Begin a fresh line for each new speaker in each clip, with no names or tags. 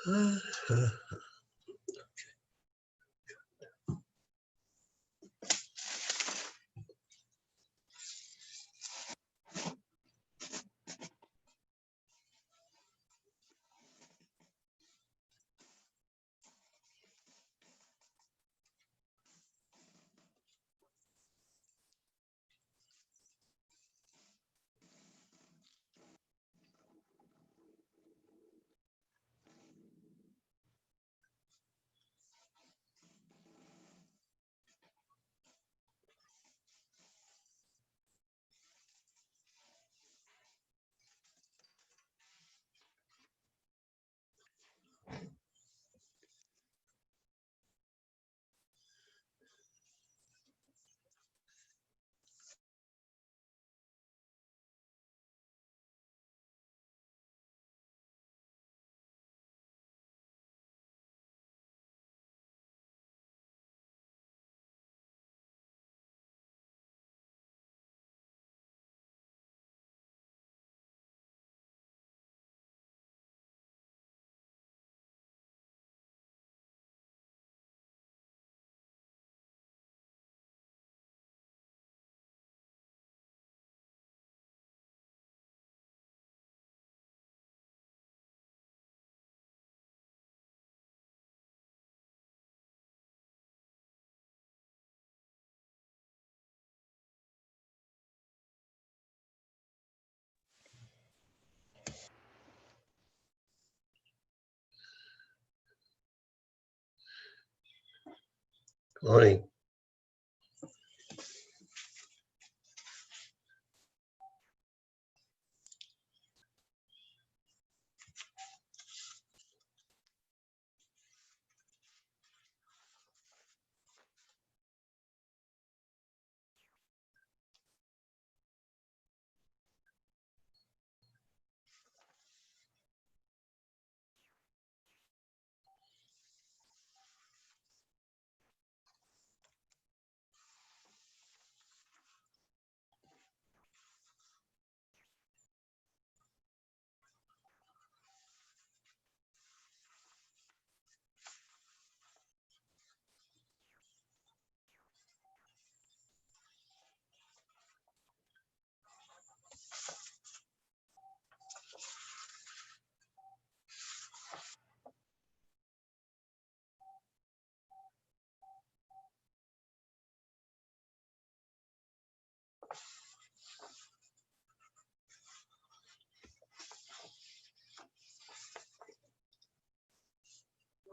Morning.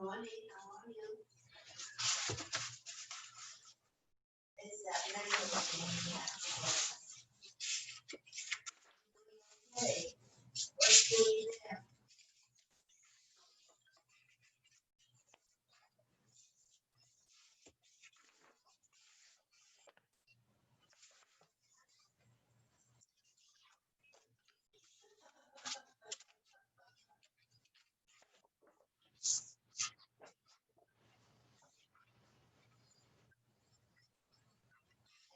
Morning, how are you? Is that hey, what's doing there?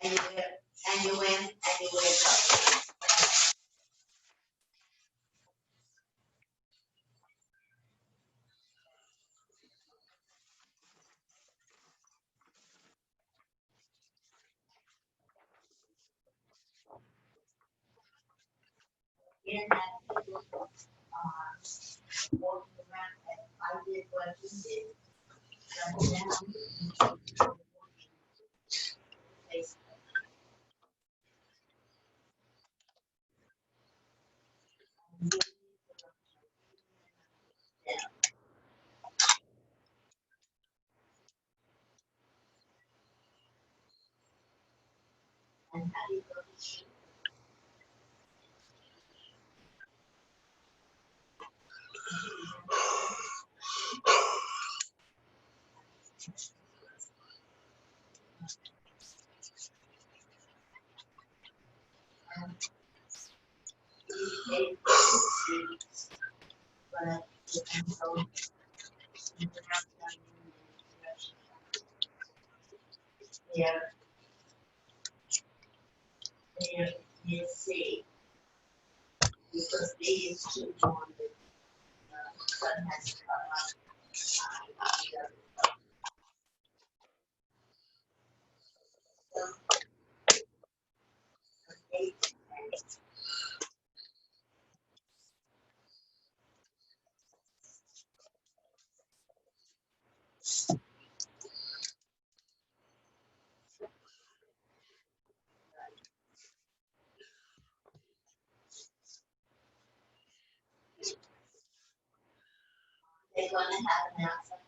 And you went and you wake up. You didn't have to walking around and I did what you did. Jump down, face down. And how do you go to sleep? Eight, but you can go there, there, you see, because these two bonded. They're gonna have an outside.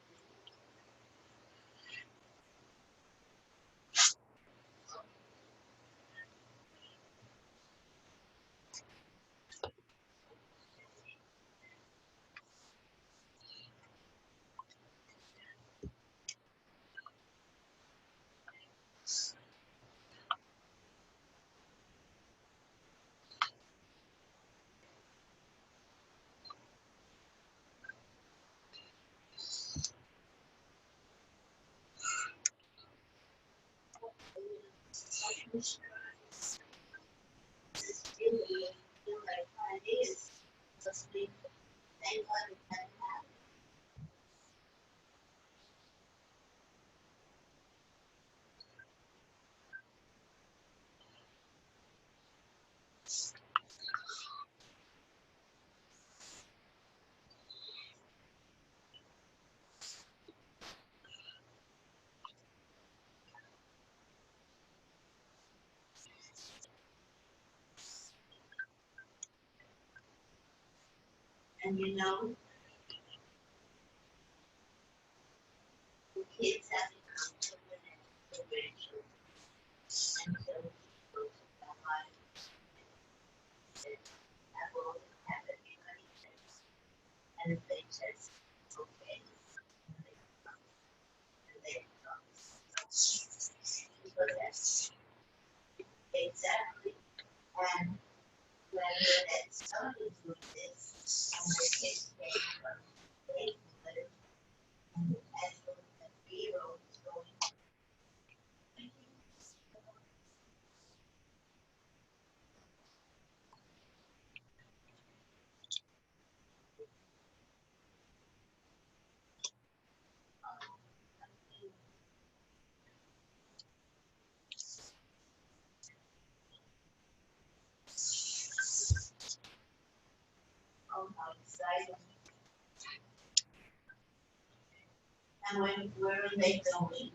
And you know, the kids have to come to the grandchildren until we go to that life that will have everybody test. And if they test okay, and they come, and they come. So that's exactly. And when that started with this, and the kids came from England, and as the zero was going, oh, how exciting. And where are they going?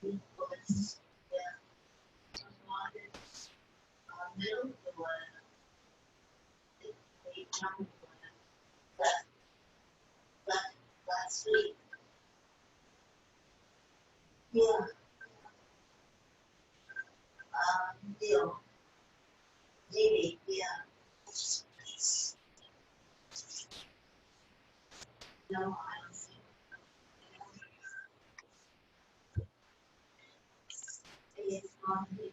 Because the wanted middle one, they come left, left last week. Yeah, Bill, Dee, yeah. No, I don't think. It's not even.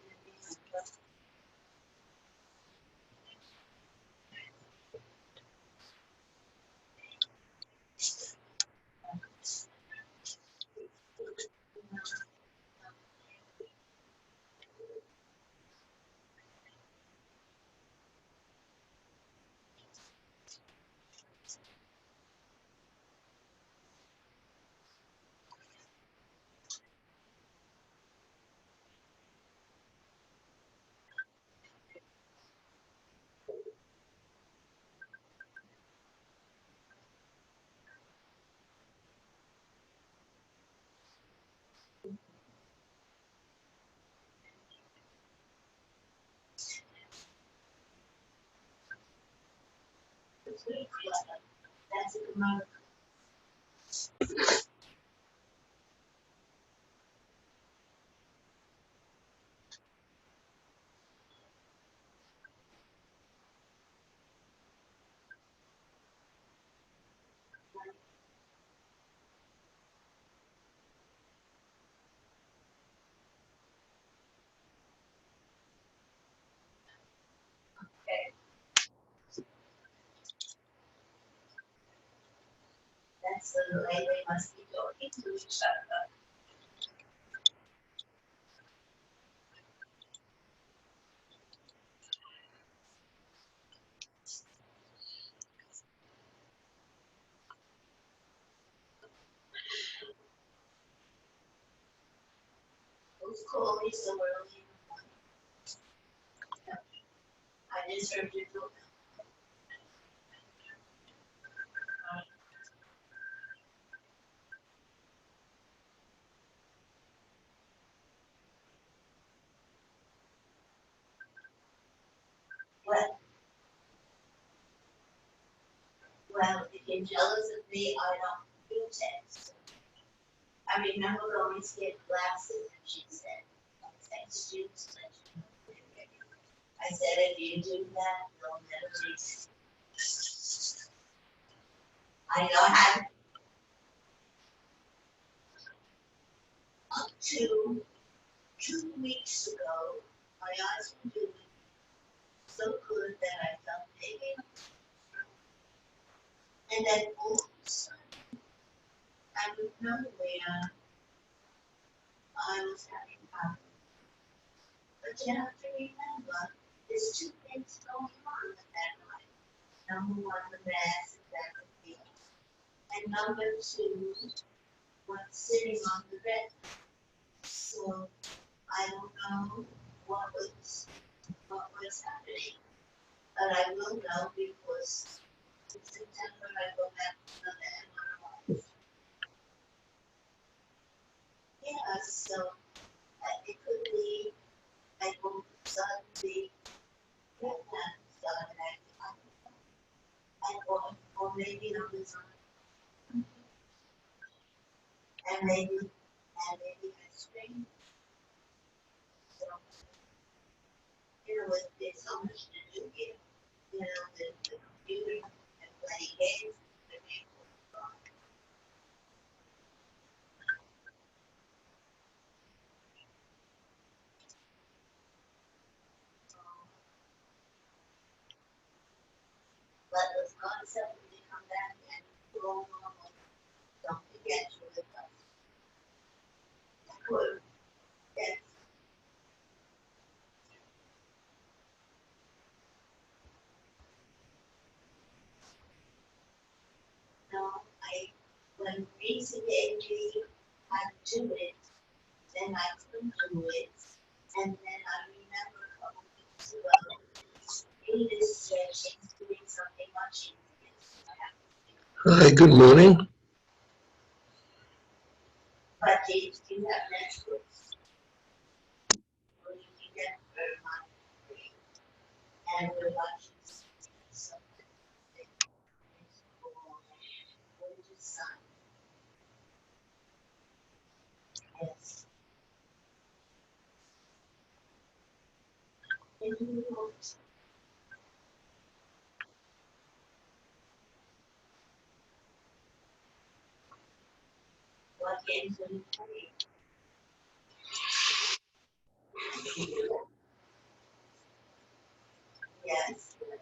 That's a good. That's the way they must be doing. talking to each other. Who's calling so early? I just heard you talk. Well, if you're jealous of me, I don't do text. I remember going to get glasses and she said, I'll text you to let you know. I said, if you do that, you'll never be. I know how up to 2 weeks ago, my eyes were doing so good that I felt maybe. And then all of a sudden, out of nowhere, I was having problems. But you have to remember, there's two things going on at that night. Number one, the mass and back of the field. And number two, what's sitting on the bed. So I don't know what was happening. But I will know because in September I go back to another MRI. Yeah, so it could be I will suddenly get that done or maybe I was on and maybe I strained. So there's so much to do here. The computer and playing games. But as God said, when you come back and go normal, don't forget you with us. Good. Yes. No, when Reese gave me how to do it, then I couldn't do it. And then I remember a couple weeks ago, Edith said she's doing something much easier.
Hi, good morning.
But James, do you have Netflix? Or you can get very much free. And we're watching something. It's called Gorgeous Sun. Yes. And you know, what games are you playing? Yes. Really.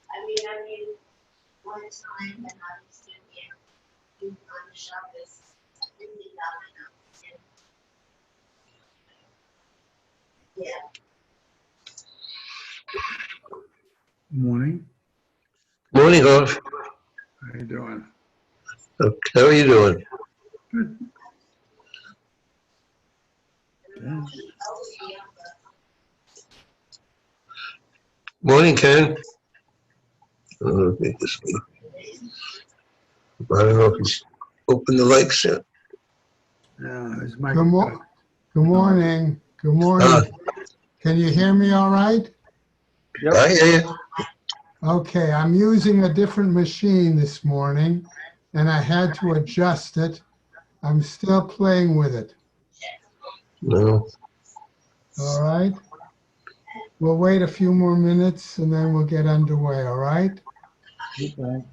I mean, one time when I was in here, you on the shop is really not enough. Yeah.
Morning.
Morning, Hoff.
How you doing?
Okay, how are you doing?
Good.
Yeah.
Morning, Ken. Okay, this one. I don't know if he's opened the lights yet.
Yeah, his mic.
Good morning. Good morning. Can you hear me all right?
I hear you.
Okay, I'm using a different machine this morning and I had to adjust it. I'm still playing with it.
No.
All right. We'll wait a few more minutes and then we'll get underway. All right.
Okay.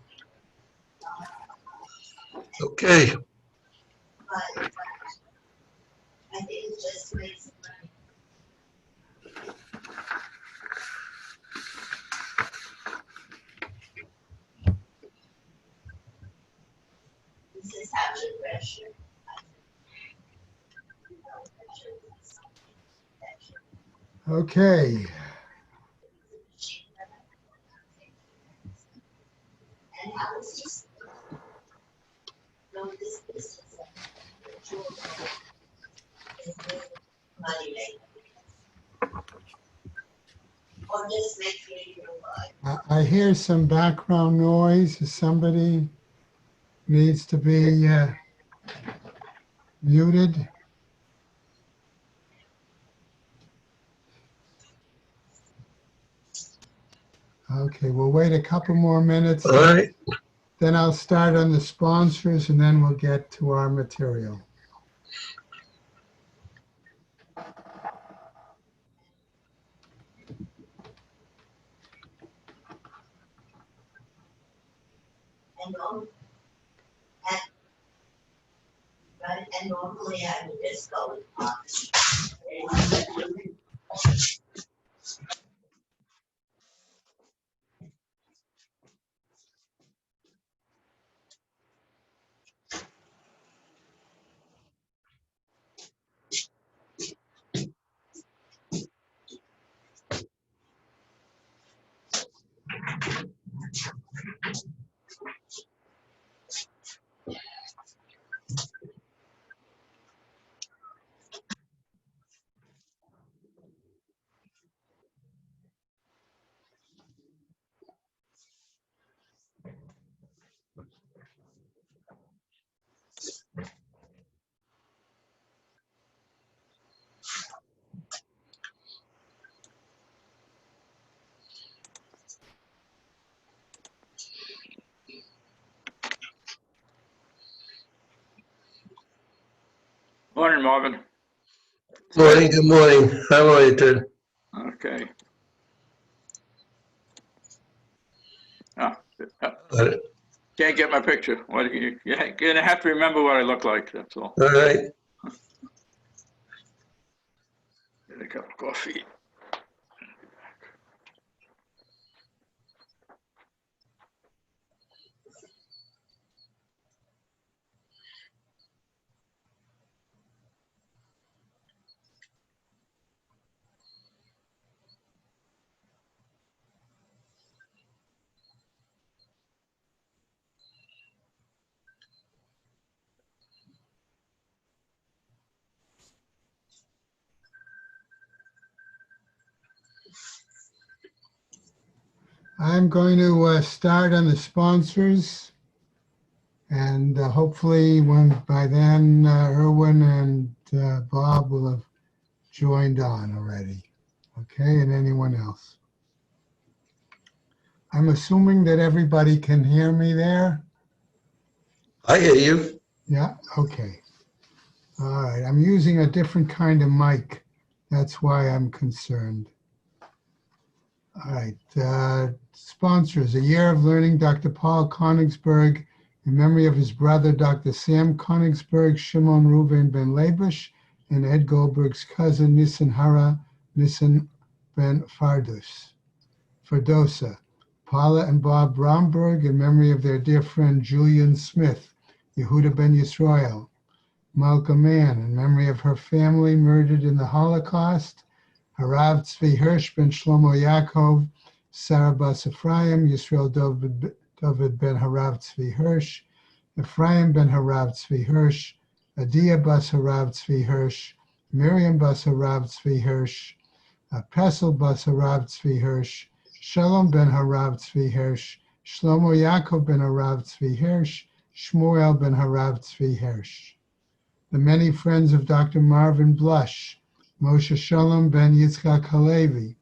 Okay.
But I think it's just to make some money.
Okay.
And I was just, this business of jewelry is really money making. Or just make me feel like.
I hear some background noise. Somebody needs to be muted. Okay, we'll wait a couple more minutes.
All right.
Then I'll start on the sponsors and then we'll get to our material.
And normally I would just go with
Morning, Marvin.
Morning, good morning. How are you, Ted?
Okay. Can't get my picture. What you're gonna have to remember what I look like. That's all.
All right.
Get a cup of coffee.
I'm going to start on the sponsors, and hopefully by then Erwin and Bob will have joined on already. Okay, and anyone else. I'm assuming that everybody can hear me there.
I hear you.
Yeah, okay. All right, I'm using a different kind of mic. That's why I'm concerned. All right, sponsors, A Year of Learning, Dr. Paul Konigsberg, in memory of his brother, Dr. Sam Konigsberg, Shimon Reuven ben Labush, and Ed Goldberg's cousin, Nissen Hara Nissen ben Fardosa. Paula and Bob Bromberg, in memory of their dear friend, Julian Smith, Yehuda ben Yisrael. Malka Mann, in memory of her family murdered in the Holocaust, Harav Tzvi Hirsch ben Shlomo Yaakov, Sarah Bas Ephraim, Yisrael David ben Harav Tzvi Hirsch, Ephraim ben Harav Tzvi Hirsch, Adia Bas Harav Tzvi Hirsch, Miriam Bas Harav Tzvi Hirsch, Pesel Bas Harav Tzvi Hirsch, Shalom ben Harav Tzvi Hirsch, Shlomo Yaakov ben Harav Tzvi Hirsch, Shmuel ben Harav Tzvi Hirsch. The many friends of Dr. Marvin Blush, Moshe Shalom ben Yitzchak Halevi,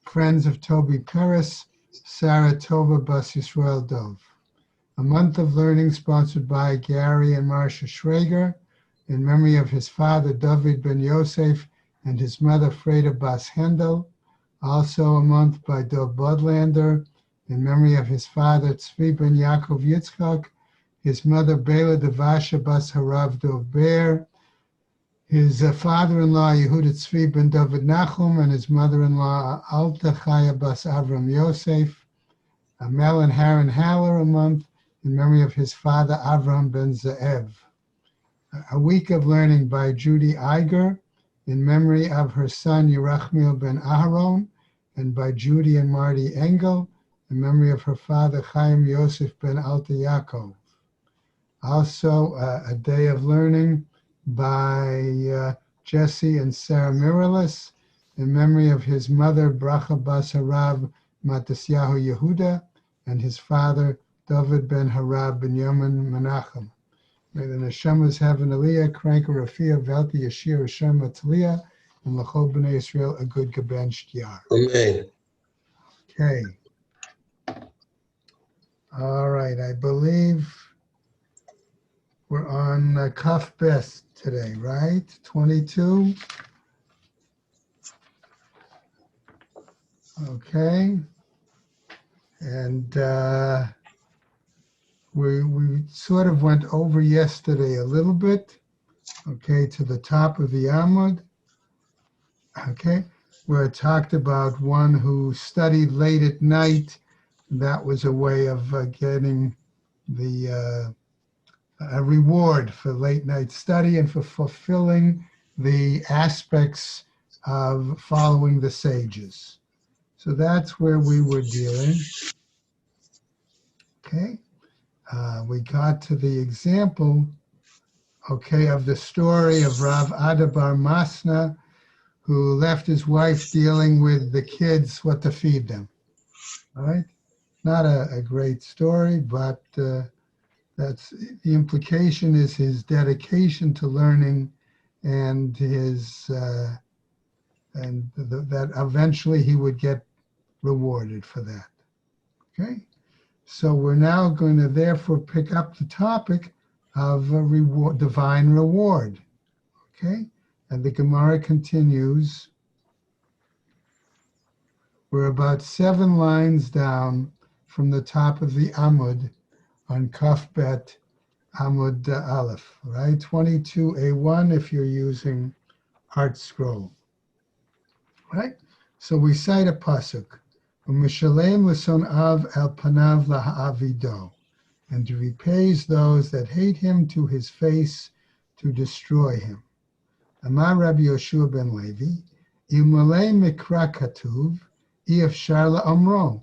friends of Toby Peres, Sarah Tova Bas Yisrael Dov. A month of learning sponsored by Gary and Marcia Schrager in memory of his father David ben Yosef and his mother Freda Bas Hendel. Also a month by Dov Budlander in memory of his father Tzvi ben Yaakov Yitzchak, his mother Bela Devasha Bas Harav Dov Bear, his father-in-law Yehuda Tzvi ben David Nachum, and his mother-in-law Alta Chaya Bas Avram Yosef. Mel and Haran Haller a month in memory of his father Avram ben Ze'ev. A Week of Learning by Judy Iger in memory of her son Yerachmiel ben Aharon, and by Judy and Marty Engel in memory of her father Chaim Yosef ben Alta Yaakov. Also, a day of learning by Jesse and Sarah Miralis in memory of his mother Bracha Bas Harav Matisyahu Yehuda and his father David ben Harav ben Yamin Menachem. May the neshamas have an aliyah, crank a rafia, velti yashir, Hashem ataliya, and l'chol b'nei Yisrael a good geben shtiar.
Amen.
Okay. All right, I believe we're on Kaf Best today, right? 22. Okay. And we sort of went over yesterday a little bit, okay, to the top of the Amud, okay, where it talked about one who studied late at night. That was a way of getting the a reward for late night study and for fulfilling the aspects of following the sages. So that's where we were dealing. Okay. We got to the example, okay, of the story of Rav Adabar Masna, who left his wife dealing with the kids, what to feed them. All right. Not a great story, but that's the implication is his dedication to learning and his that eventually he would get rewarded for that. Okay, so we're now going to therefore pick up the topic of a reward, divine reward. Okay, and the Gemara continues. We're about 7 lines down from the top of the Amud on Kaf Bet Amud Aleph, right? 22a1 if you're using Art Scroll, right? So we cite a pasuk, "U'mishalem l'son av el panav laha'avido," and he repays those that hate him to his face to destroy him. Amar Rabbi Yoshua ben Levi, "Ilmalei mikra katuv, i'efshar la'amro."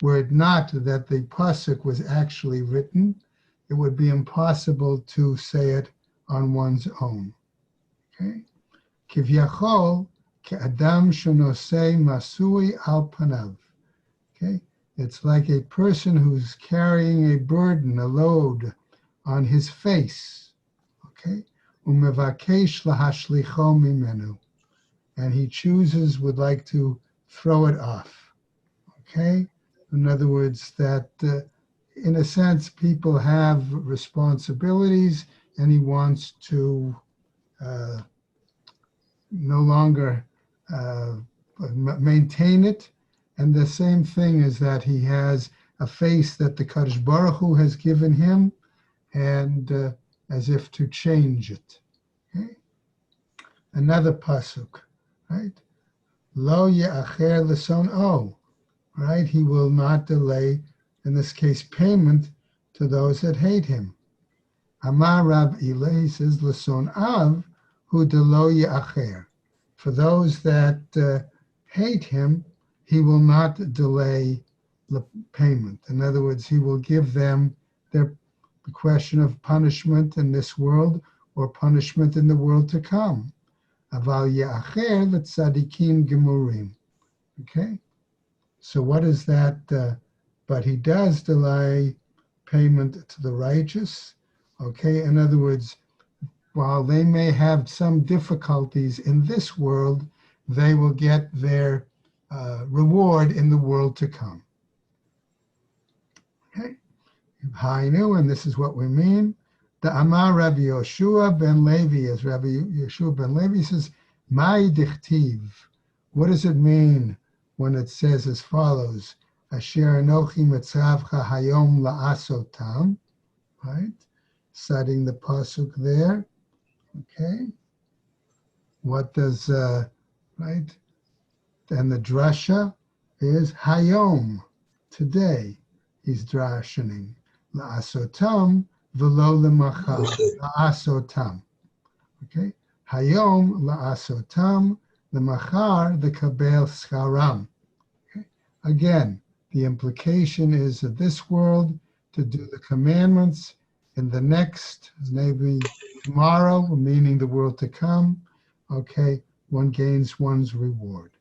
Were it not that the pasuk was actually written, it would be impossible to say it on one's own. Okay? Kivyachol ke'adam shenosei masui al panav. Okay? It's like a person who's carrying a burden, a load on his face. Okay? Umevakesh lahashlicho mimenu. And he would like to throw it off. Okay? In other words, that in a sense, people have responsibilities and he wants to no longer maintain it. And the same thing is that he has a face that the Kadosh Baruch Hu has given him, and as if to change it. Okay? Another pasuk, right? Lo ye'acher l'son o. Right? He will not delay, in this case, payment to those that hate him. Amar Rav Ilay says, L'son av hu delo ye'acher. For those that hate him, he will not delay the payment. In other words, he will give them the question of punishment in this world or punishment in the world to come. Aval ye'acher l'tzadikim gemurim. Okay? So what is that? But he does delay payment to the righteous. Okay, in other words, while they may have some difficulties in this world, they will get their reward in the world to come. Okay, Hainu, and this is what we mean. The Amar Rabbi Yoshua ben Levi, as Rabbi Yoshua ben Levi says, Mai dichtiv. What does it mean when it says as follows, Asher Anochi Mitzavcha Hayom La'asotam, right? Citing the pasuk there, okay? What does, right? And the drasha is Hayom, today. He's drashening. La'asotam v'lo lemachar, la'asotam. Okay? Hayom la'asotam, lemachar lekabel scharam. Okay? Again, the implication is that this world to do the commandments, in the next, maybe tomorrow, meaning the world to come, okay, one gains one's reward.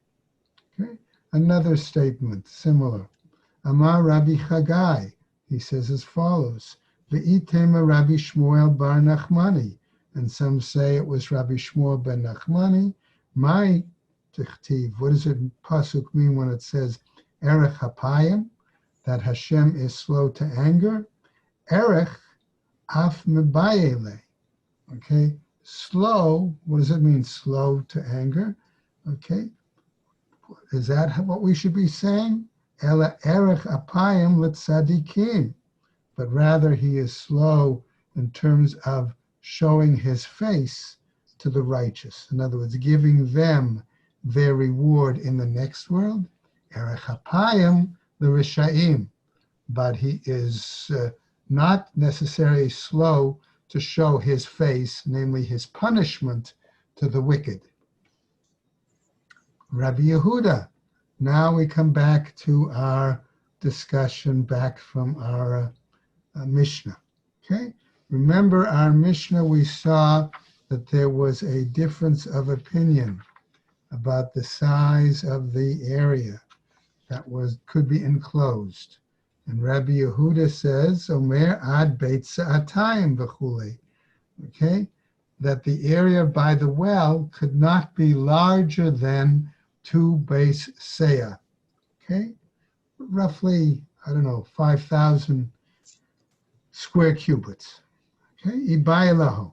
Okay? Another statement, similar. Amar Rabbi Chagai, he says as follows, Ve'itema Rabbi Shmuel bar Nachmani, and some say it was Rabbi Shmuel ben Nachmani. My tichtiv, what does it pasuk mean when it says Erech Hapayim, that Hashem is slow to anger? Erech af mebayele. Okay, slow, what does it mean, slow to anger? Okay, is that what we should be saying? Ela erech apayim letzadikim, but rather he is slow in terms of showing his face to the righteous. In other words, giving them their reward in the next world. Erech apayim the rishaim, but he is not necessarily slow to show his face, namely his punishment to the wicked. Rabbi Yehuda. Now we come back to our discussion back from our Mishnah. Okay, remember our Mishnah, we saw that there was a difference of opinion about the size of the area that could be enclosed. And Rabbi Yehuda says, Omer ad beit sa'atayim v'chulei. Okay, that the area by the well could not be larger than 2 base seah. Okay, roughly, 5,000 square cubits. Okay, ibaylahu.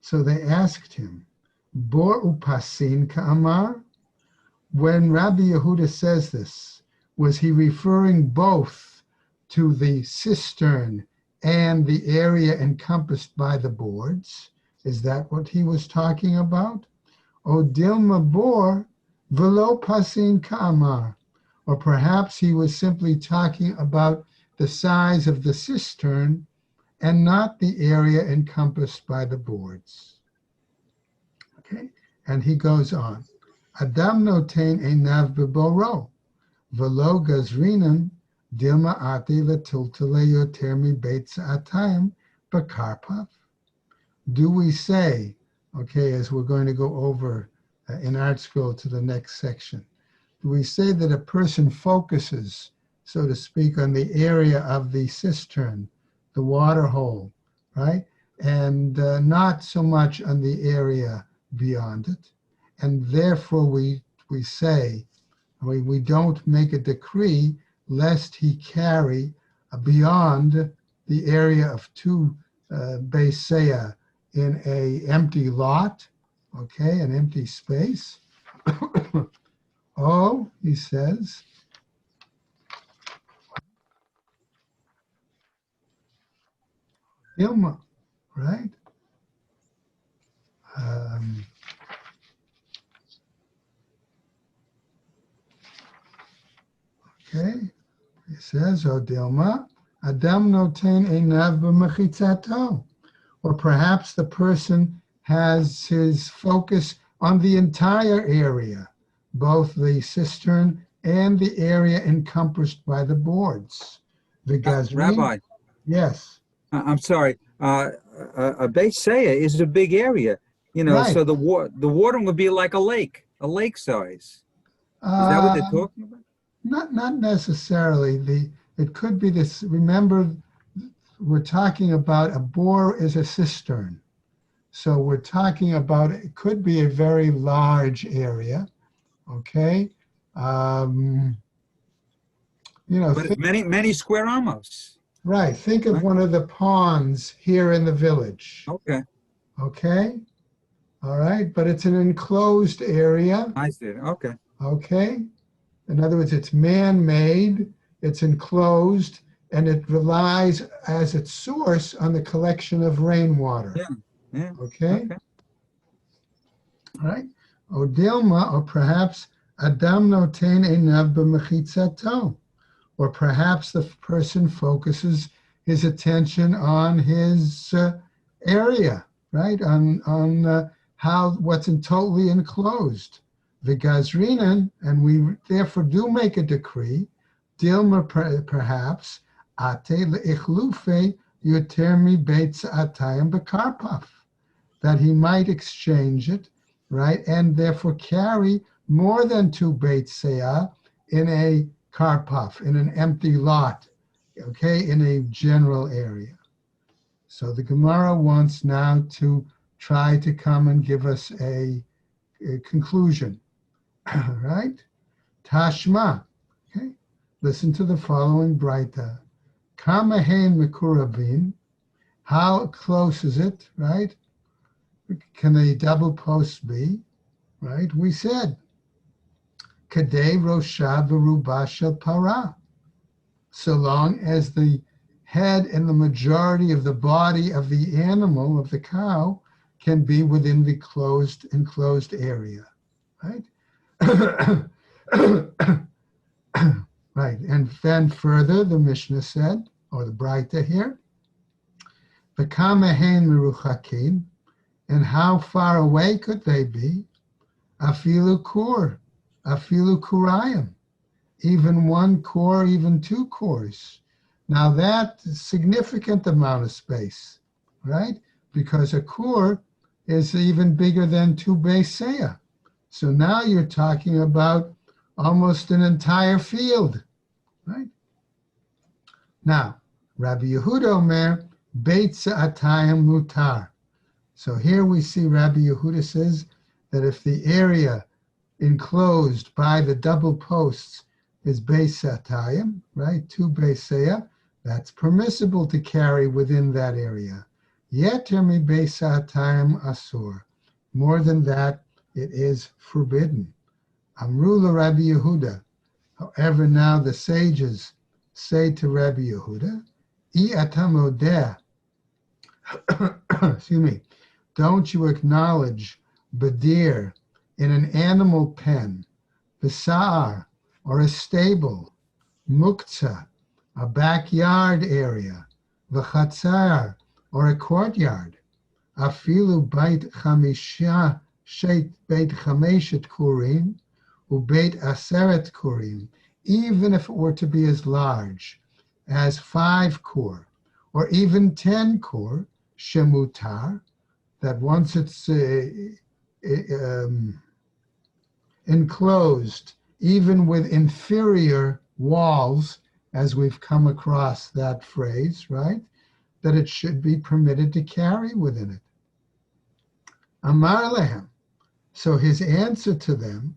So they asked him, Bor upasin ka'amar? When Rabbi Yehuda says this, was he referring both to the cistern and the area encompassed by the boards? Is that what he was talking about? O dilma bor velo pasin ka'amar. Or perhaps he was simply talking about the size of the cistern and not the area encompassed by the boards. Okay, and he goes on. Adam notain einav beboro, velo gazrinan dilma ati letultale yoter mi beit sa'atayim bakarpav. Do we say, okay, as we're going to go over in Art Scroll to the next section, do we say that a person focuses, so to speak, on the area of the cistern, the water hole, right? And not so much on the area beyond it. And therefore we say, we don't make a decree lest he carry beyond the area of 2 base seah in a empty lot, okay, an empty space. Oh, he says, Ilma, right? Okay, he says, O Dilma, Adam notain einav b'mechitzato. Or perhaps the person has his focus on the entire area, both the cistern and the area encompassed by the boards. The gazrin.
Rabbi,
Yes.
I'm sorry. A beit seah is a big area,
Right.
So the water would be like a lake size. Is that what they're talking about?
Not necessarily. It could be this. Remember, we're talking about a bore is a cistern. So we're talking about, it could be a very large area, okay?
But it's many square amos.
Right, think of
Right.
one of the ponds here in the village,
Okay,
okay? All right, but it's an enclosed area,
I see. Okay.
okay? In other words, it's man-made, it's enclosed, and it relies as its source on the collection of rainwater.
Yeah.
Okay? All right? O Dilma, or perhaps Adam notain einav b'mechitzato. Or perhaps the person focuses his attention on his area, right? On what's totally enclosed. V'gazrinan, and we therefore do make a decree, Dilma perhaps, ate le'ichlufe yutermi beitz atayim bekarpaf, that he might exchange it, right, and therefore carry more than 2 beitz seah in a karpaf, in an empty lot, okay, in a general area. So the Gemara wants now to try to come and give us a conclusion, right? Tashma, okay? Listen to the following Braita. Kamahen Mekurabin, how close is it, right? Can a double post be, right? We said, Kadei Rosha V'Ruba Shel Para, so long as the head and the majority of the body of the animal, of the cow, can be within the enclosed area, right? Right, and then further, the Mishnah said, or the Braita here, V'kamehen meruchakin, and how far away could they be? Afilu kur, afilu kurayim, even 1 core, even 2 cores. Now that's a significant amount of space, right? Because a core is even bigger than 2 beiseya. So now you're talking about almost an entire field, right? Now, Rabbi Yehuda Omer, Beitz Atayim Mutar. So here we see Rabbi Yehuda says that if the area enclosed by the double posts is Beis Atayim, right, 2 beiseya, that's permissible to carry within that area. Yeter mi Beis Atayim asur. More than that, it is forbidden. Amru la Rabbi Yehuda. However, now the sages say to Rabbi Yehuda, I atamodeh, excuse me, don't you acknowledge badir in an animal pen, besar, or a stable, muktzah, a backyard area, v'chatzar, or a courtyard, afilu beit chamisha shet beit chameshet kurim, ubeit aseret kurim, even if it were to be as large as 5 core, or even 10 core, shemutar, that once it's enclosed, even with inferior walls, as we've come across that phrase, right, that it should be permitted to carry within it. Amar lehem. So his answer to them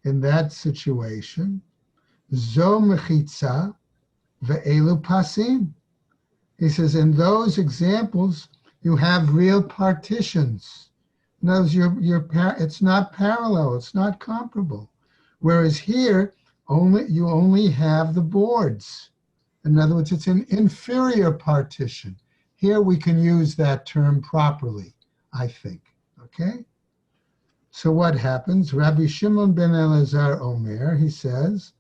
in that situation, zo mechitza ve'elu pasim. He says, in those examples, you have real partitions. In other words, it's not parallel, it's not comparable. Whereas here, you only have the boards. In other words, it's an inferior partition. Here we can use that term properly, I think, okay? So what happens? Rabbi Shimon ben Elazar Omer, he says,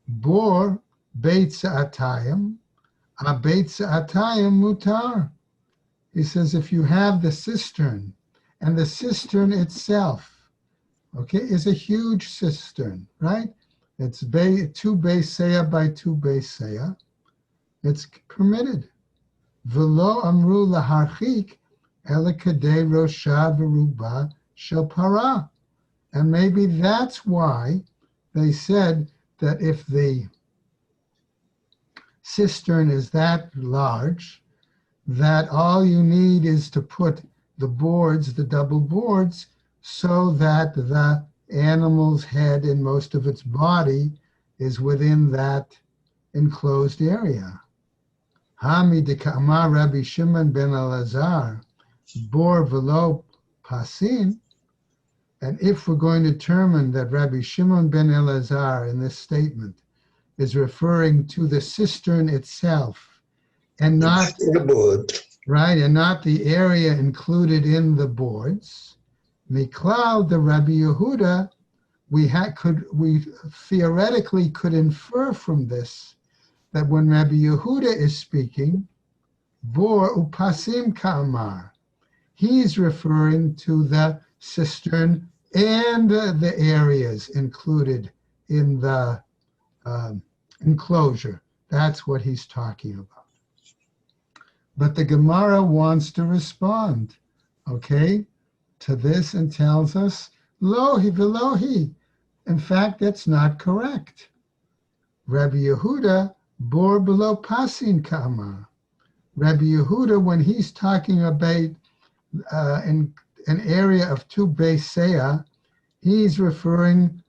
Bor beitz atayim, a beitz atayim mutar. He says, if you have the cistern, and the cistern itself, okay, is a huge cistern, right? It's 2 beiseya by 2 beiseya. It's permitted. V'lo amru laharchik ela kadei rosha v'ruba shel para. And maybe that's why they said that if the cistern is that large, that all you need is to put the boards, the double boards, so that the animal's head and most of its body is within that enclosed area. Hami de Ka'amar Rabbi Shimon ben Elazar, bor velo pasin. And if we're going to determine that Rabbi Shimon ben Elazar in this statement is referring to the cistern itself, and not
the board,
right, and not the area included in the boards, Miklal the Rabbi Yehuda, we theoretically could infer from this that when Rabbi Yehuda is speaking, Bor upasim kamar. He's referring to the cistern and the areas included in the enclosure. That's what he's talking about. But the Gemara wants to respond, okay, to this and tells us, lohi velohi. In fact, that's not correct. Rabbi Yehuda bor below pasin kamar. Rabbi Yehuda, when he's talking about in an area of 2 beis seah, he's referring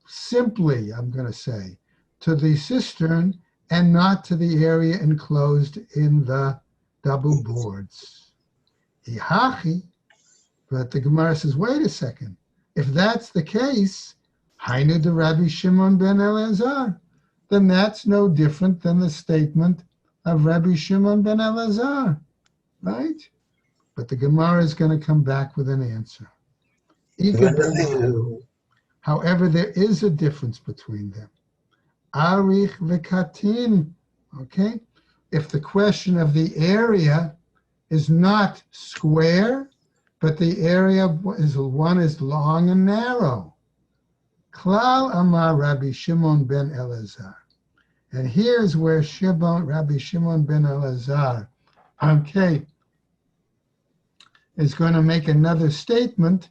simply, I'm going to say, to the cistern and not to the area enclosed in the double boards. Ihachi, but the Gemara says, wait a second. If that's the case, Hainu de Rabbi Shimon ben Elazar, then that's no different than the statement of Rabbi Shimon ben Elazar, right? But the Gemara is going to come back with an answer. However, there is a difference between them. Arich v'katin, okay? If the question of the area is not square, but the area is long and narrow. Klal amar Rabbi Shimon ben Elazar. And here's where Rabbi Shimon ben Elazar, okay, is going to make another statement,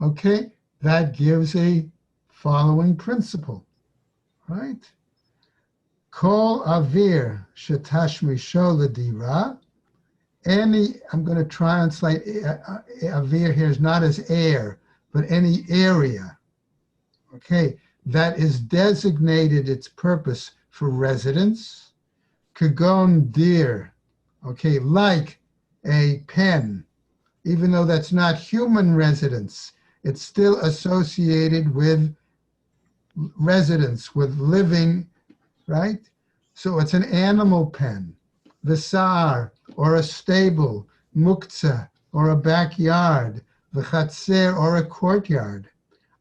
okay, that gives a following principle, right? Kol avir shetash misho ledira. I'm going to translate avir here is not as air, but any area, okay, that is designated its purpose for residence, kagon dir, okay, like a pen, even though that's not human residence, it's still associated with residence, with living, right? So it's an animal pen, visar, or a stable, muktzah, or a backyard, v'chatzer, or a courtyard,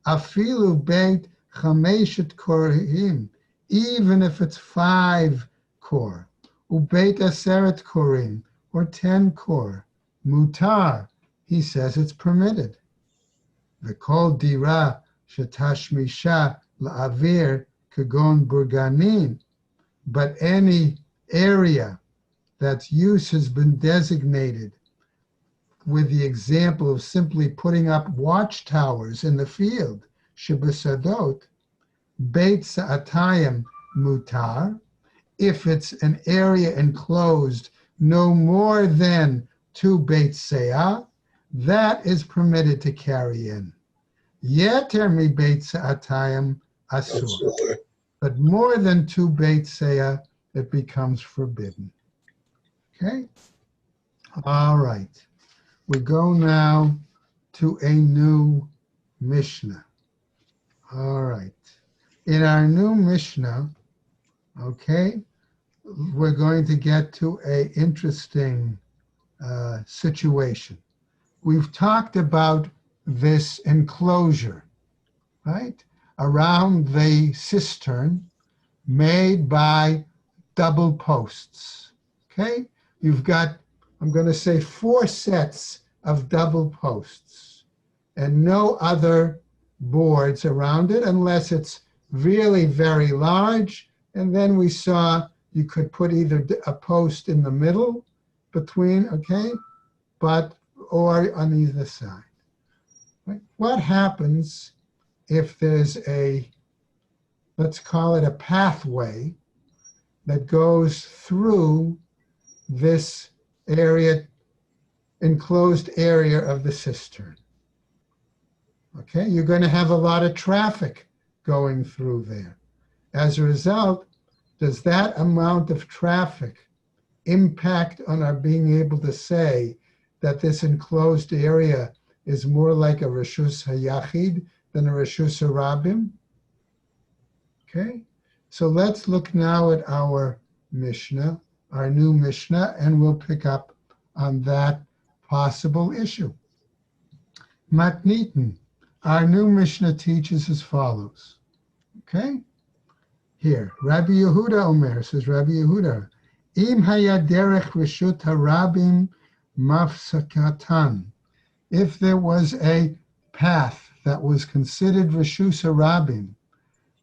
afilu beit chameshet korim, even if it's 5 kor, ubeit aseret korim, or 10 kor, mutar, he says it's permitted. V'kol dira shetashmisha la'avir kagon burganin, but any area that's use has been designated with the example of simply putting up watchtowers in the field, shibasadot, beit sa'atayim mutar, if it's an area enclosed no more than 2 beit seah, that is permitted to carry in. Yeter mi beit sa'atayim asur. But more than 2 beit seah, it becomes forbidden. Okay? All right. We go now to a new Mishnah. All right. In our new Mishnah, okay, we're going to get to an interesting situation. We've talked about this enclosure, right, around the cistern made by double posts, okay? You've got, I'm going to say, 4 sets of double posts and no other boards around it unless it's really very large. And then we saw you could put either a post in the middle between, okay, or on either side. Right? What happens if there's a, let's call it a pathway that goes through this area, enclosed area of the cistern? Okay, you're going to have a lot of traffic going through there. As a result, does that amount of traffic impact on our being able to say that this enclosed area is more like a Reshus HaYachid than a Reshus HaRabim? Okay, so let's look now at our Mishnah, our new Mishnah, and we'll pick up on that possible issue. Matnitin, our new Mishnah teaches as follows. Okay, here, Rabbi Yehuda Omer, says Rabbi Yehuda, Im haya derech reshut harabim mafsakatan. If there was a path that was considered reshus harabim,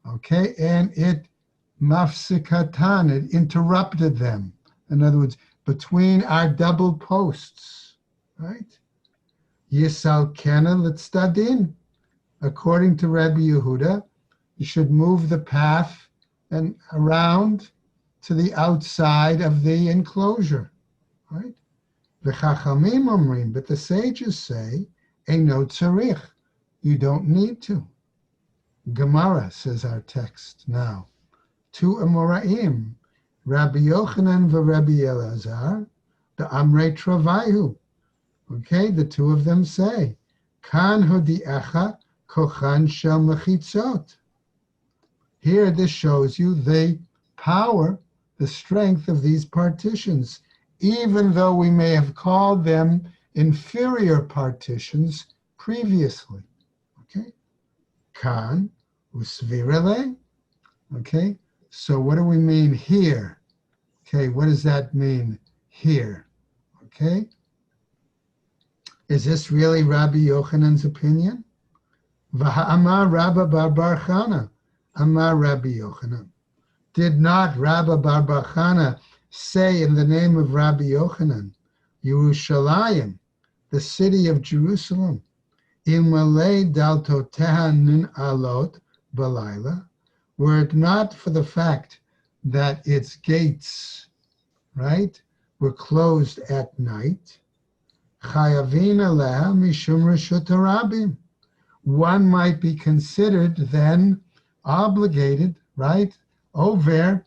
okay, and it mafsikatan, it interrupted them. In other words, between our double posts, right? Yisal kena litzadin. According to Rabbi Yehuda, you should move the path and around to the outside of the enclosure, right? The Chachamim omrim, but the sages say, Eino tzarich, you don't need to. Gemara, says our text now. Two Amoraim, Rabbi Yochanan v'Rabbi Elazar, the Amrei Travaihu. Okay, the two of them say, Kan hodi'echa kochan shel mechitzot. Here, this shows you the power, the strength of these partitions, even though we may have called them inferior partitions previously. Okay, Kan usvirele. Okay, so what do we mean here? Okay, what does that mean here? Okay, is this really Rabbi Yochanan's opinion? V'ha'amar Rabba bar bar Chana, Amar Rabbi Yochanan. Did not Rabba bar bar Chana say in the name of Rabbi Yochanan, Yerushalayim, the city of Jerusalem, Ilmalei daltoteha nun alot balayla, were it not for the fact that its gates, right, were closed at night, chayavin aleha mishum reshut harabim. One might be considered then obligated, right, over,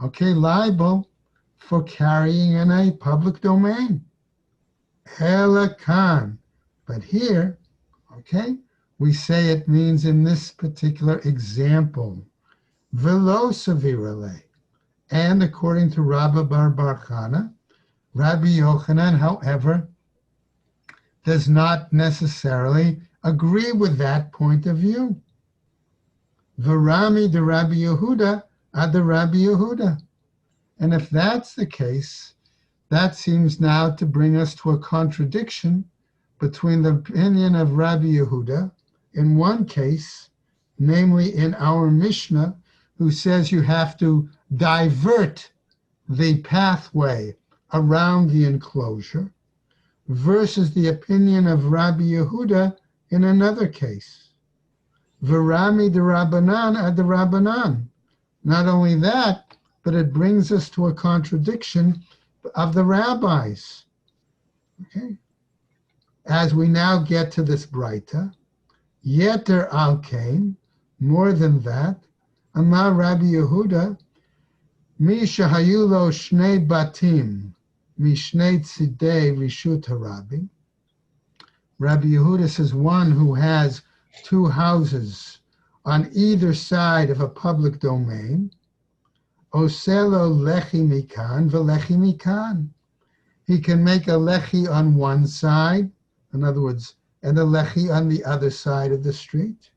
okay, liable for carrying in a public domain. Helakan. But here, okay, we say it means in this particular example, velo sevirale. And according to Rabba bar bar Chana, Rabbi Yochanan, however, does not necessarily agree with that point of view. Varami de Rabbi Yehuda ad the Rabbi Yehuda. And if that's the case, that seems now to bring us to a contradiction between the opinion of Rabbi Yehuda in one case, namely in our Mishnah, who says you have to divert the pathway around the enclosure, versus the opinion of Rabbi Yehuda in another case. Varami de Rabbanan ad the Rabbanan. Not only that, but it brings us to a contradiction of the rabbis. Okay? As we now get to this Braita, Yeter al Kain, more than that, Amar Rabbi Yehuda, Mi shahayu lo shnei batim, mishnei tzidei rishut harabim. Rabbi Yehuda says one who has two houses on either side of a public domain, oselo lechi mikan v'lechi mikan. He can make a lechi on one side, in other words, and a lechi on the other side of the street.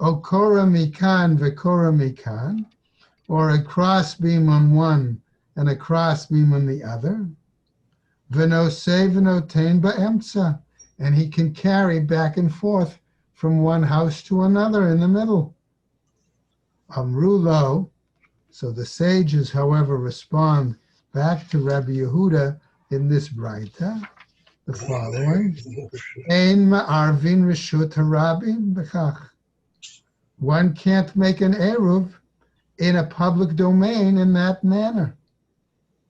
Okora mikan v'kora mikan, or a cross beam on one and a cross beam on the other. V'nosei v'notein ba'emtza, and he can carry back and forth from one house to another in the middle. Amru lo, so the sages, however, respond back to Rabbi Yehuda in this Braita, the following: Ein ma'arvin reshut harabim b'chach. One can't make an eruv in a public domain in that manner.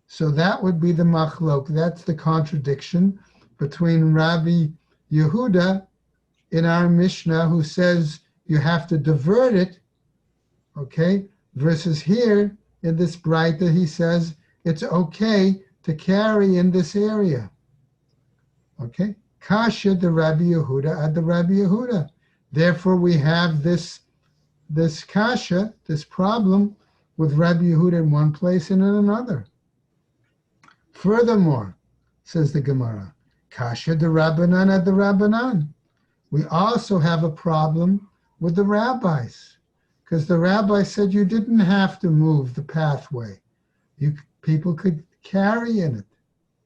So that would be the machlok. That's the contradiction between Rabbi Yehuda in our Mishnah, who says you have to divert it, okay, versus here in this Braita, he says it's okay to carry in this area. Okay, kasha the Rabbi Yehuda ad the Rabbi Yehuda. Therefore, we have this kasha, this problem with Rabbi Yehuda in one place and in another. Furthermore, says the Gemara, kasha the Rabbanan ad the Rabbanan. We also have a problem with the rabbis, because the rabbi said you didn't have to move the pathway. People could carry in it,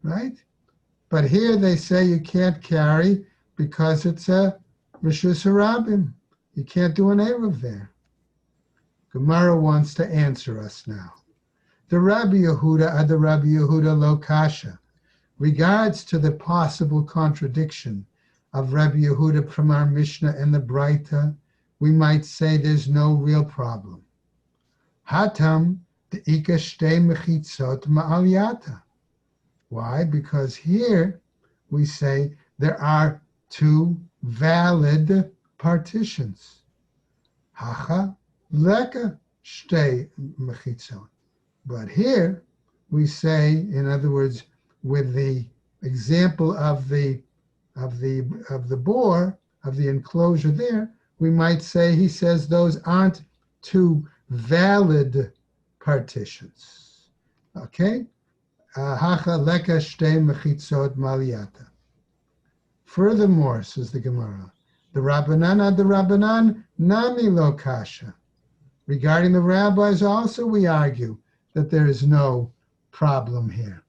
right? But here they say you can't carry because it's a Rishus Harabim. You can't do an Eruv there. Gemara wants to answer us now. The Rabbi Yehuda, the Rabbi Yehuda lo kasha, regards to the possible contradiction of Rabbi Yehuda from our Mishnah and the Braita, we might say there's no real problem. Hatam the ika shtei mechitzot ma'aliyata. Why? Because here we say there are two valid partitions. Hacha leka shtei mechitzot. But here we say, in other words, with the example of the bore, of the enclosure there, we might say, he says those aren't two valid partitions. Okay? Hacha leka shtei mechitzot maliyata. Furthermore, says the Gemara, the Rabbanan nami lo kasha. Regarding the rabbis also we argue that there is no problem here.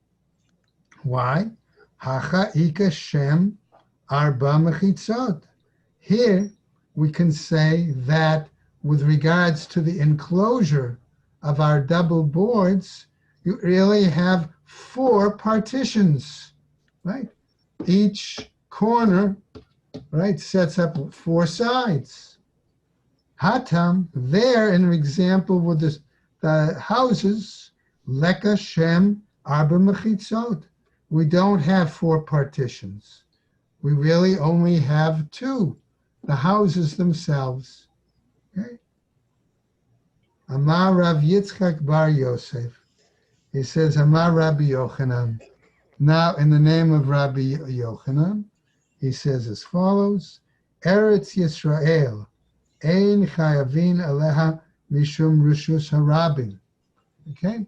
Why? Hacha ika shem arba mechitzot. Here we can say that with regards to the enclosure of our double boards, you really have 4 partitions, right? Each corner, right, sets up 4 sides. Hatam, there in an example with the houses, leka shem arba mechitzot. We don't have 4 partitions. We really only have 2, the houses themselves. Okay? Amar Rav Yitzchak bar Yosef. He says, Amar Rabbi Yochanan. Now, in the name of Rabbi Yochanan, he says as follows, Eretz Yisrael, ein chayavin aleha mishum rishus harabim. Okay?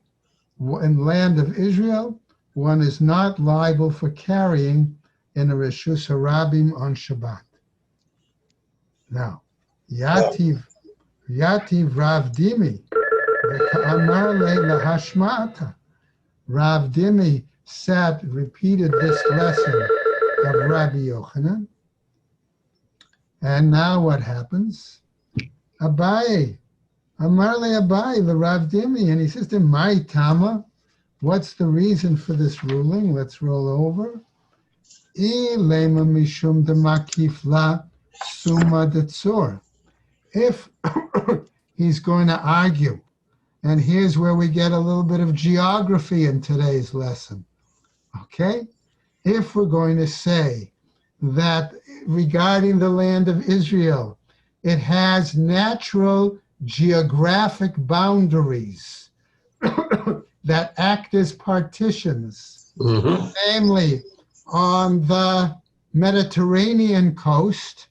In land of Israel, one is not liable for carrying in a rishus harabim on Shabbat. Now, Yativ Rav Dimi, Amar le lahashmata. Rav Dimi repeated this lesson of Rabbi Yochanan. And now what happens? Abaye, Amar le Abaye, the Rav Dimi, and he says to my Tama, what's the reason for this ruling? Let's roll over. Ilema mishum demakifla summa detzor. If he's going to argue, and here's where we get a little bit of geography in today's lesson, okay? If we're going to say that regarding the land of Israel, it has natural geographic boundaries that act as partitions, namely on the Mediterranean coast,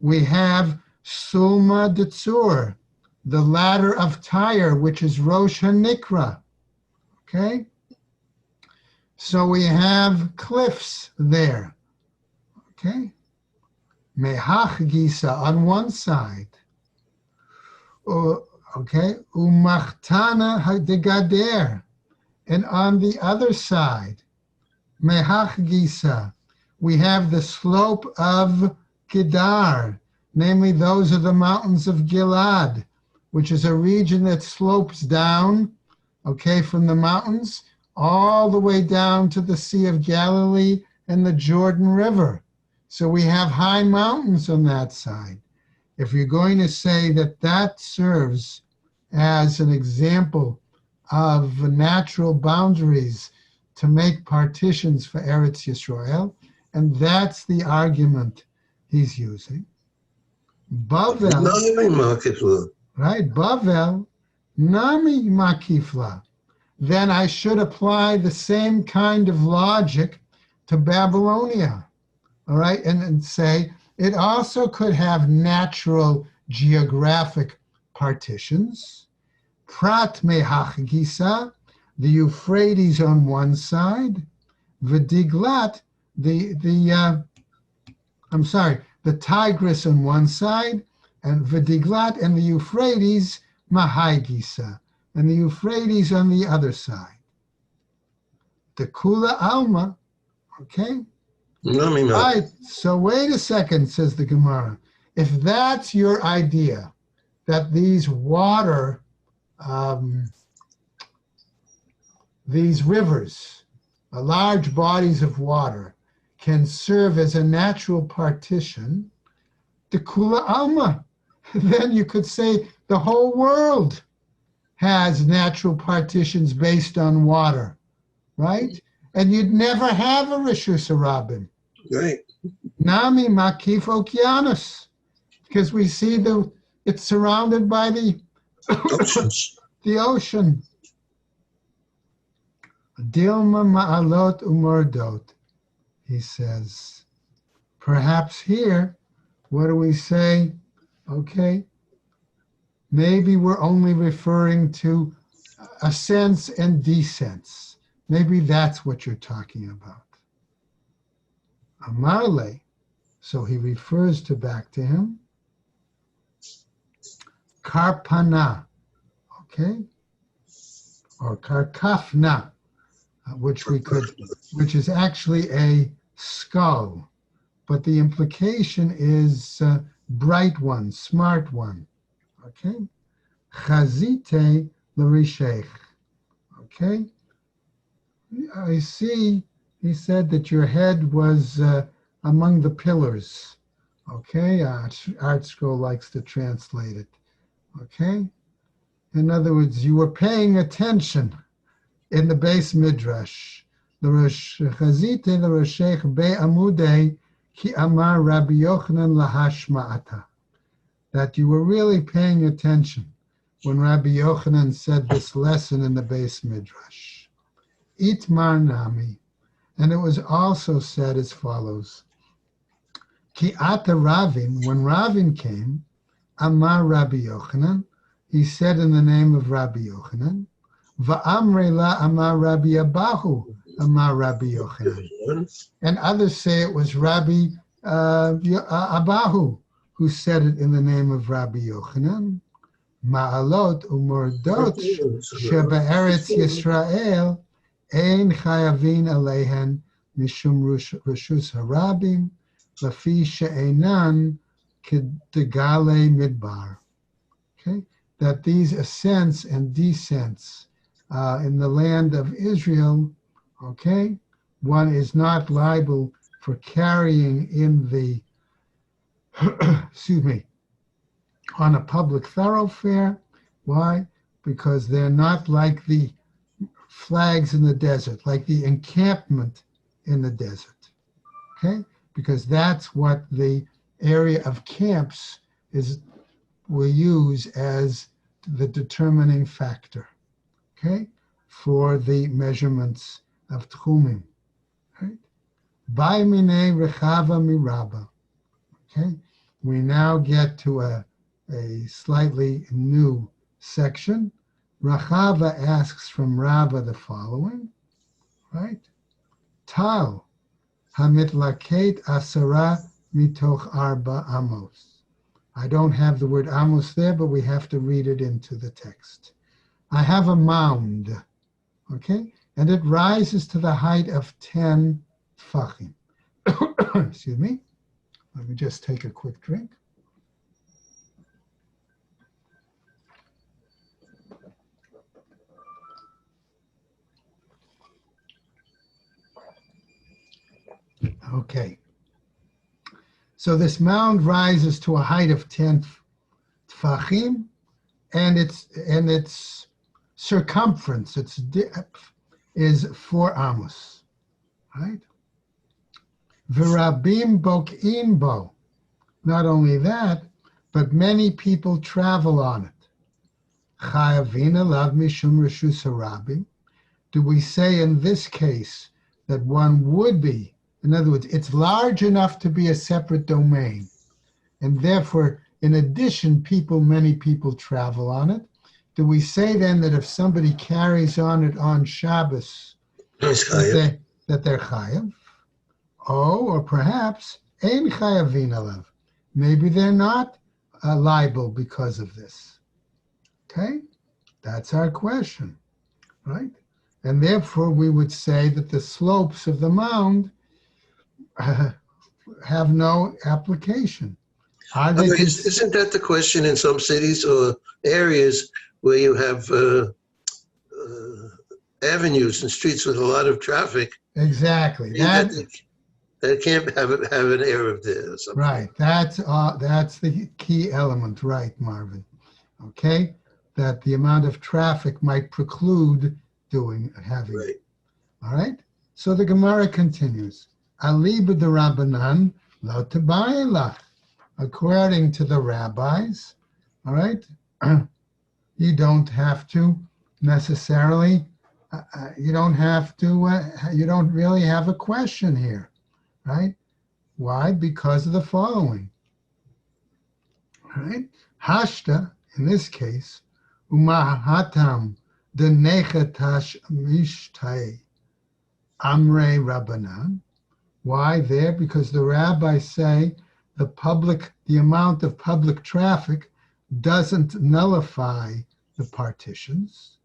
we have Sulma Detzur, the ladder of Tyre, which is Rosh HaNikra. Okay? So we have cliffs there. Okay? Mehach Gisa on one side. Okay? Umachtana Degader. And on the other side, Mehach Gisa, we have the slope of Kedar, namely those are the mountains of Gilad, which is a region that slopes down, okay, from the mountains all the way down to the Sea of Galilee and the Jordan River. So we have high mountains on that side. If you're going to say that that serves as an example of natural boundaries to make partitions for Eretz Yisrael, and that's the argument he's using. Bavel, right, Bavel, Nami Makifla. Then I should apply the same kind of logic to Babylonia, all right, and say it also could have natural geographic partitions. Prat Mehach Gisa, the Euphrates on one side, V'diglat, the Tigris on one side, and V'diglat and the Euphrates, Mahai Gisa, and the Euphrates on the other side. the kula alma, okay?
Nami ma.
Right, so wait a second, says the Gemara. If that's your idea, that these these rivers, large bodies of water, can serve as a natural partition, the kula alma, then you could say the whole world has natural partitions based on water, right? And you'd never have a Rishus Harabim.
Right.
Nami makif okeanos, because we see it's surrounded by the
Oceans.
the ocean. Dilma ma'alot umordot, he says. Perhaps here, what do we say? Okay, maybe we're only referring to ascents and descents. Maybe that's what you're talking about. Amarle, so he refers back to him. Karpana, okay, or karkafna, which is actually a skull, but the implication is bright one, smart one, okay. Chazite l'rishech, okay. I see, he said that your head was among the pillars, okay. Art Scroll likes to translate it, okay. In other words, you were paying attention in the base midrash. Chazite l'rishech be'amudei ki amar Rabbi Yochanan lahashma'ata. That you were really paying attention when Rabbi Yochanan said this lesson in the base midrash. Itmar nami, and it was also said as follows: Ki ata Ravin, when Ravin came, Amar Rabbi Yochanan, he said in the name of Rabbi Yochanan, Va'amre la Amar Rabbi Abahu, Amar Rabbi Yochanan. And others say it was Rabbi Abahu who said it in the name of Rabbi Yochanan. Ma'alot umordot shebe'eretz Yisrael ein chayavin alehen mishum reshus harabim lafi she'enan kedegale midbar. Okay, that these ascents and descents in the land of Israel, okay, one is not liable for carrying in the excuse me, on a public thoroughfare. Why? Because they're not like the flags in the desert, like the encampment in the desert, okay? Because that's what the area of camps will use as the determining factor, okay, for the measurements of tchumim, right? By mine rechava miraba, okay? We now get to a slightly new section. Rachava asks from Rava the following, right? Tal hamitlaket asara mitoch arba amos. I don't have the word amos there, but we have to read it into the text. I have a mound, okay? And it rises to the height of 10 tfachim. Excuse me. Let me just take a quick drink. Okay. So this mound rises to a height of 10 tfachim, and its circumference, its depth, is 4 amos, right? V'rabim bok'in bo. Not only that, but many people travel on it. Chayavin alav mishum reshus harabim. Do we say in this case that one would be, in other words, it's large enough to be a separate domain, and therefore, in addition, many people travel on it? Do we say then that if somebody carries on it on Shabbos, that they're chayav? Oh, or perhaps ein chayavin alav. Maybe they're not liable because of this. Okay, that's our question, right? And therefore, we would say that the slopes of the mound have no application. Are they?
Isn't that the question in some cities or areas where you have avenues and streets with a lot of traffic?
Exactly.
That can't have an air of there or something.
Right. That's the key element, right, Marvin? Okay, that the amount of traffic might preclude having.
Right.
All right. So the Gemara continues. Aliba de Rabbanan lo tebayela. According to the rabbis, all right, you don't have to necessarily. You don't have to. You don't really have a question here, right? Why? Because of the following. All right. Hashta, in this case, umahatam de nechatash mishtai amre rabbanan. Why there? Because the rabbis say the amount of public traffic doesn't nullify the partitions.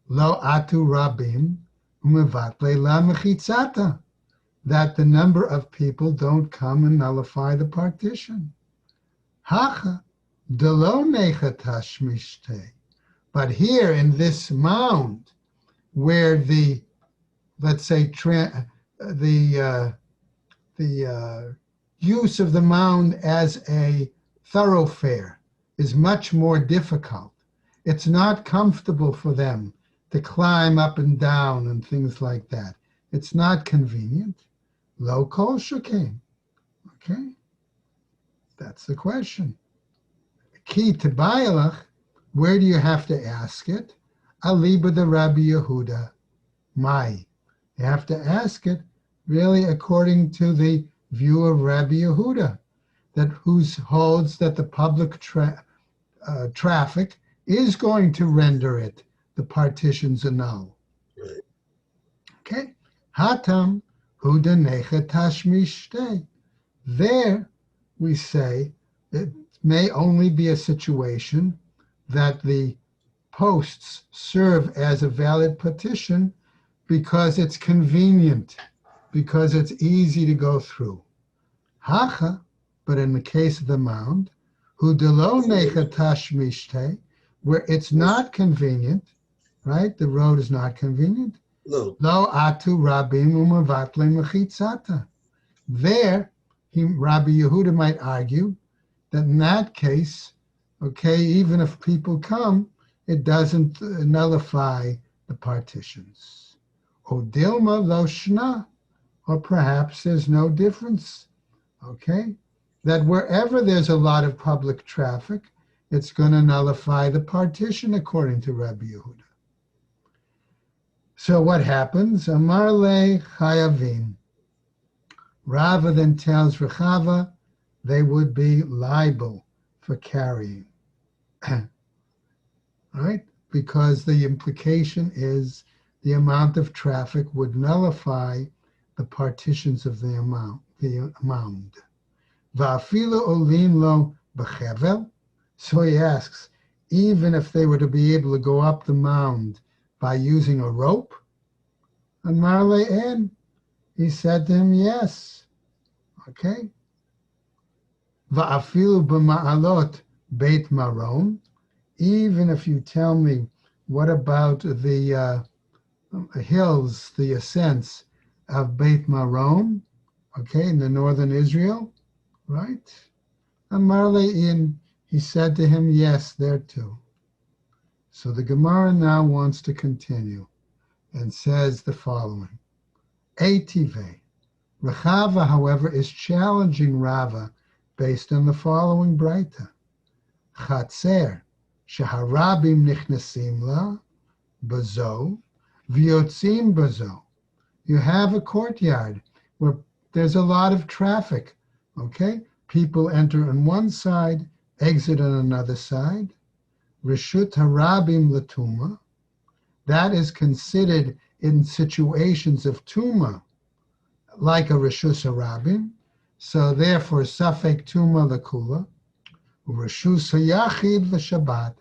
Lo atu rabim umevatle la mechitzata. That the number of people don't come and nullify the partition. Hacha delo nechatash mishtei. But here in this mound, where the, let's say, the use of the mound as a thoroughfare is much more difficult. It's not comfortable for them to climb up and down and things like that. It's not convenient. Lo kol shekain. Okay? That's the question. Ki tebayelach, where do you have to ask it? Aliba de Rabbi Yehuda. Mai. You have to ask it really according to the view of Rabbi Yehuda, that holds that the public traffic is going to render it, the partitions annul.
Right.
Okay? Hatam huda nechatash mishtei. There we say it may only be a situation that the posts serve as a valid partition because it's convenient, because it's easy to go through. Hacha, but in the case of the mound, hu delo nechatash mishtei, where it's not convenient, right? The road is not convenient.
No.
Lo atu rabim umavatle mechitzata. There, Rabbi Yehuda might argue that in that case, okay, even if people come, it doesn't nullify the partitions. O dilma lo shna, or perhaps there's no difference, okay? That wherever there's a lot of public traffic, it's going to nullify the partition according to Rabbi Yehuda. So what happens? Amar le chayavim. Rava then tells Rechava they would be liable for carrying. Right? Because the implication is the amount of traffic would nullify the partitions of the mound. Va'afilu olin lo b'chevel. So he asks, even if they were to be able to go up the mound by using a rope? And Marle en, he said to him, yes. Okay. Va'afilu b'ma'alot beit maron. Even if you tell me, what about the hills, the ascents of Beit Maron, okay, in the northern Israel, right? Amarle, he said to him, yes, there too. So the Gemara now wants to continue and says the following. Eitive. Rechava, however, is challenging Rava based on the following Braita. Chatzer, sheharabim nichnasim la, bazo, v'yotzim bazo. You have a courtyard where there's a lot of traffic, okay? People enter on one side, exit on another side. Reshut harabim latuma. That is considered in situations of tuma, like a reshus harabim. So therefore, safek tuma lakula, reshus hayachid v'shabbat.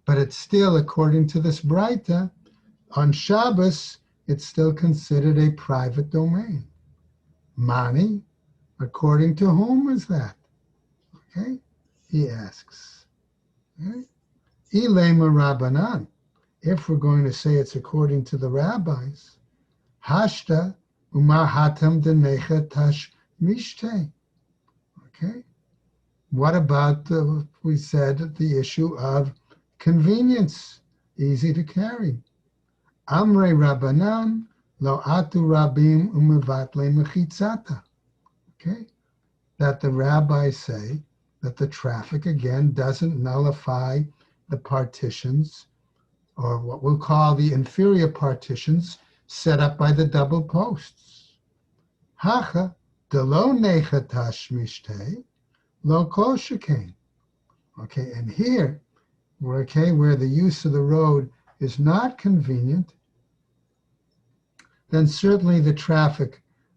But it's still, according to this Braita, On Shabbos, it's still considered a private domain. Mani, according to whom is that? Okay, he asks. Okay? Ilema Rabbanan, if we're going to say it's according to the rabbis, Hashta umahatam denecha tash mishte. Okay, what about we said the issue of convenience, easy to carry? Amre Rabbanan lo atu rabim umevatle mechitzata. Okay, that the rabbis say that the traffic again doesn't nullify the partitions, or what we'll call the inferior partitions set up by the double posts. Hacha de lo necha tash mishte lo kol shekain. Okay, and here, where the use of the road is not convenient, then certainly the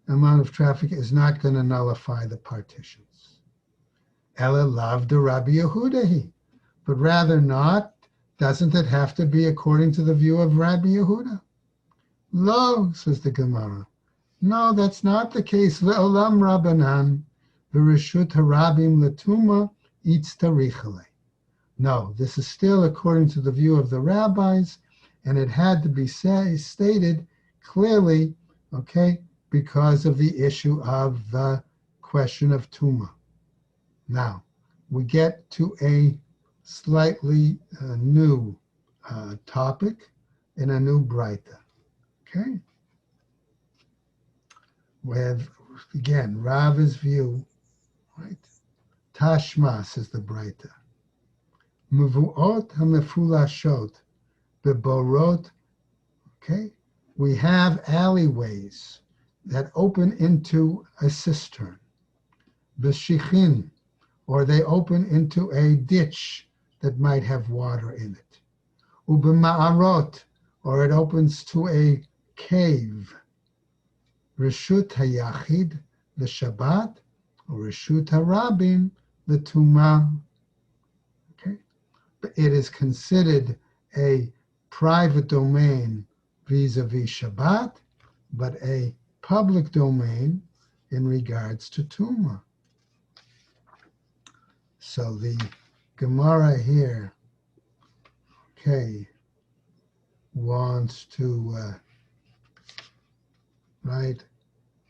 amount of traffic is not going to nullify the partitions. Ela lav de Rabbi Yehudahi, but rather not. Doesn't it have to be according to the view of Rabbi Yehuda? Lo, says the Gemara. No, that's not the case. Le'olam Rabbanan, v'reshut harabim letuma itz tarichale. No, this is still according to the view of the rabbis, and it had to be stated clearly, okay, because of the issue of the question of tuma. Now, we get to a slightly new topic in a new Braita. Okay? With, again, Rav's view, right? Tashmas is the Braita. Muvuot hamefulashot beborot. Okay? We have alleyways that open into a cistern. B'shichin, or they open into a ditch that might have water in it. Ubema'arot, or it opens to a cave. Reshut hayachid, the Shabbat, or Reshut harabim, the Tumah. Okay, but it is considered a private domain vis-a-vis Shabbat, but a public domain in regards to Tumah. So the Gemara here, okay, wants to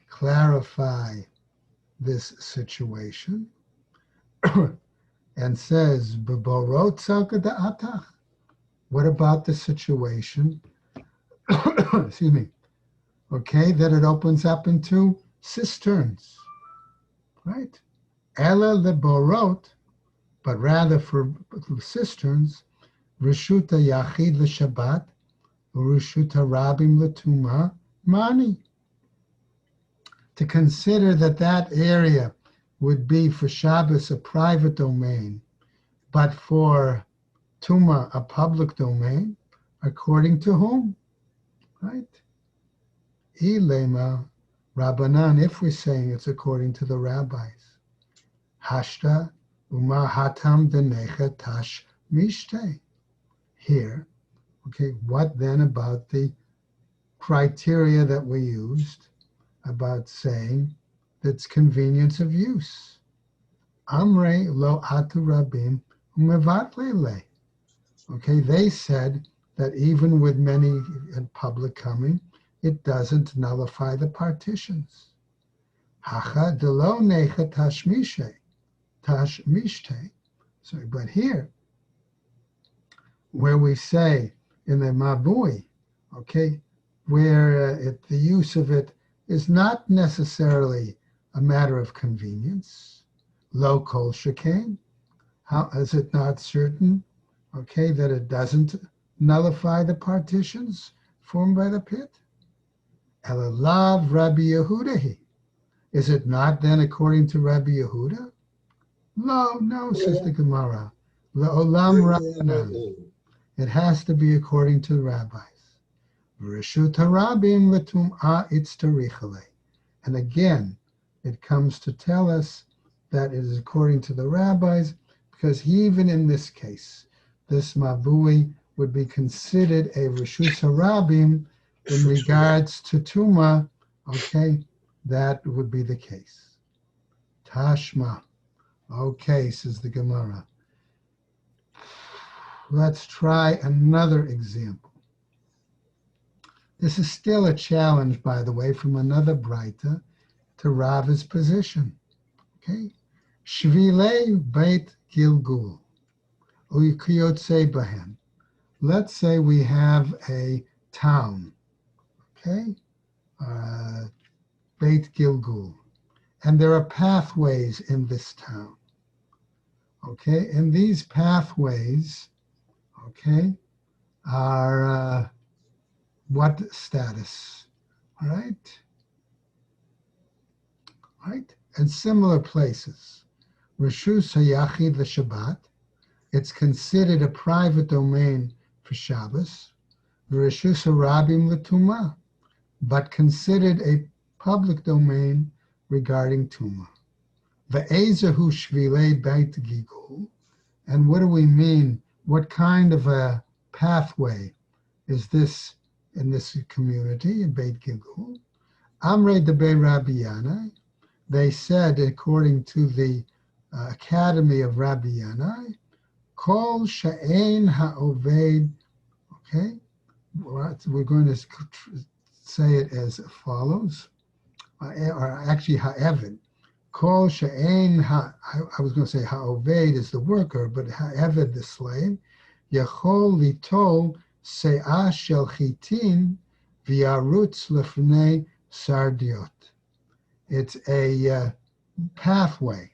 clarify this situation and says, "Beborot salka da'atach." What about the situation? Excuse me. Okay, that it opens up into cisterns, right? Ela leborot, but rather for cisterns, Rishuta Yachid l'Shabbat, Rishuta Rabim l'Tuma, Mani. To consider that area would be for Shabbos a private domain, but for Tuma a public domain, according to whom? Right? Ilema Rabbanan, if we're saying it's according to the rabbis. Hashta Uma hatam denecha tash mishte. Here, okay, what then about the criteria that we used about saying that's convenience of use? Amre lo atu rabim umevatle le. Okay, they said that even with many in public coming, it doesn't nullify the partitions. Hacha de lo necha tash mishe. Tash mishte. Sorry, but here, where we say in the Mabui, okay, where the use of it is not necessarily a matter of convenience, lo kol shekain, how is it not certain, okay, that it doesn't nullify the partitions formed by the pit? Elalav Rabbi Yehudahi. Is it not then according to Rabbi Yehuda? No, says the Gemara. Le'olam Rabbanan. It has to be according to the rabbis. Reshut harabim letum'a itz tarichale. And again, it comes to tell us that it is according to the rabbis, because even in this case, this mavui would be considered a Rishus Harabim in regards to Tuma, okay, that would be the case. Tashma. Okay, says the Gemara. Let's try another example. This is still a challenge, by the way, from another Braita to Rava's position. Okay? Shvilei Beit Gilgul. Uyikiyotse Bahem. Let's say we have a town, okay? Beit Gilgul. And there are pathways in this town. Okay? And these pathways, okay, are what status? All right? Right? And similar places. Rishus Hayachid Shabbat. It's considered a private domain for Shabbos. Rishus Harabim L'Tumah, but considered a public domain regarding Tumah. Ve'ezahu Shvilei Beit Gilgul. And what do we mean? What kind of a pathway is this in this community in Beit Gilgul? Amrei Debei Rabbi Yanai. They said, according to the Academy of Rabbi Yanai, Kol She'ein Ha'oved. Okay, we're going to say it as follows, or actually Ha'eved. Kol She'ein I was going to say Ha'oved is the worker, but Ha'eved the slave. Yachol Litol Se'ah Shel Chitin V'yarutz Lefnei Sardiot. It's a pathway,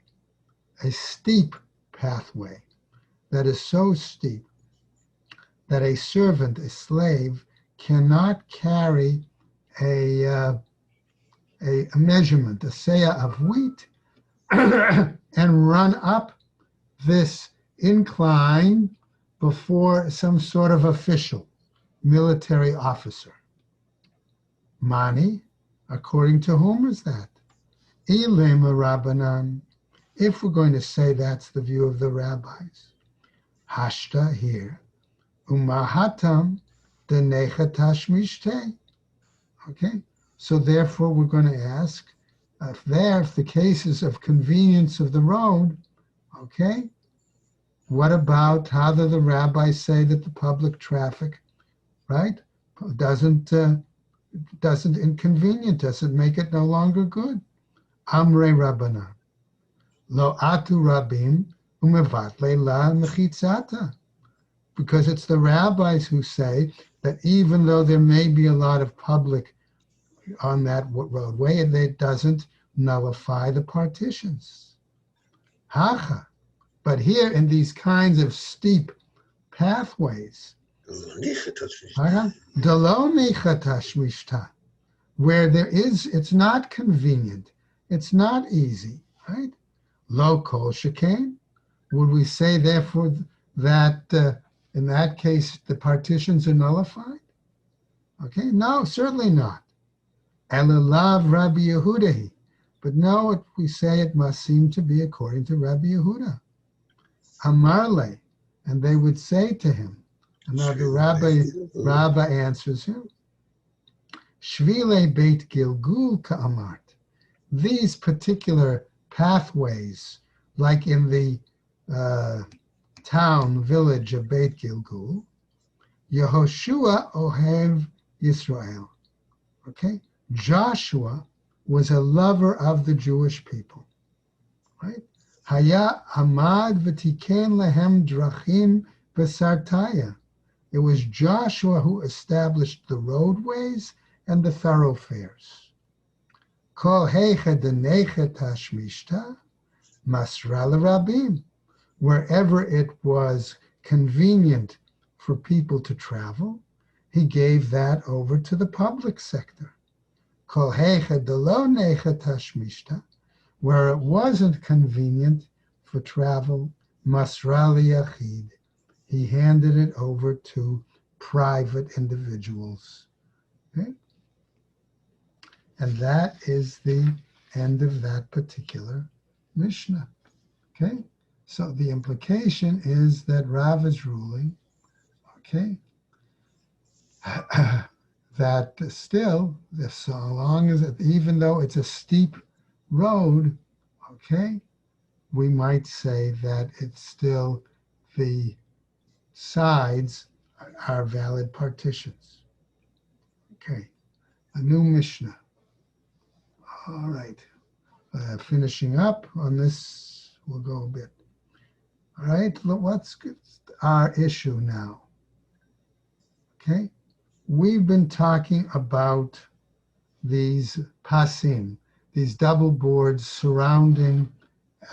a steep pathway that is so steep that a servant, a slave, cannot carry a measurement, a seah of wheat, and run up this incline before some sort of official, military officer. Mani, according to whom is that? Ilema Rabbanan, if we're going to say that's the view of the rabbis. Hashta here. Umahatam denecha tashmishte. Okay, so therefore we're going to ask, if the cases of convenience of the road, okay, what about how do the rabbis say that the public traffic, right, doesn't inconvenient, doesn't make it no longer good? Amrei Rabbana. Lo atu rabim umevatle la mechitzata. Because it's the rabbis who say that even though there may be a lot of public on that roadway, it doesn't nullify the partitions. Hacha. But here in these kinds of steep pathways, where it's not convenient, it's not easy, right? Lo kol shekain. Would we say, therefore, that in that case the partitions are nullified? Okay, no, certainly not. Elalav Rabbi Yehuda. But no, we say it must seem to be according to Rabbi Yehuda. Amarle, and they would say to him, and now the Rabbi answers him, Shvile Beit Gilgul Ka'amart. These particular pathways, like in the village of Beit Gilgul, Yehoshua Ohev Yisrael. Okay, Joshua was a lover of the Jewish people, right? Haya Amad v'tiken lehem drachim v'sartaya. It was Joshua who established the roadways and the thoroughfares. Kol heicha denecha tashmishta masra l'rabim. Wherever it was convenient for people to travel, he gave that over to the public sector. Kol heicha delo necha tashmishta. Where it wasn't convenient for travel, masra liyachid. He handed it over to private individuals. Okay? And that is the end of that particular Mishnah. Okay? So the implication is that Rav is ruling, Okay. That still, so long as even though it's a steep road, okay, we might say that it's still the sides are valid partitions. Okay, a new Mishnah. All right, finishing up on this, we'll go a bit. All right, what's our issue now? Okay, we've been talking about these pasim, these double boards surrounding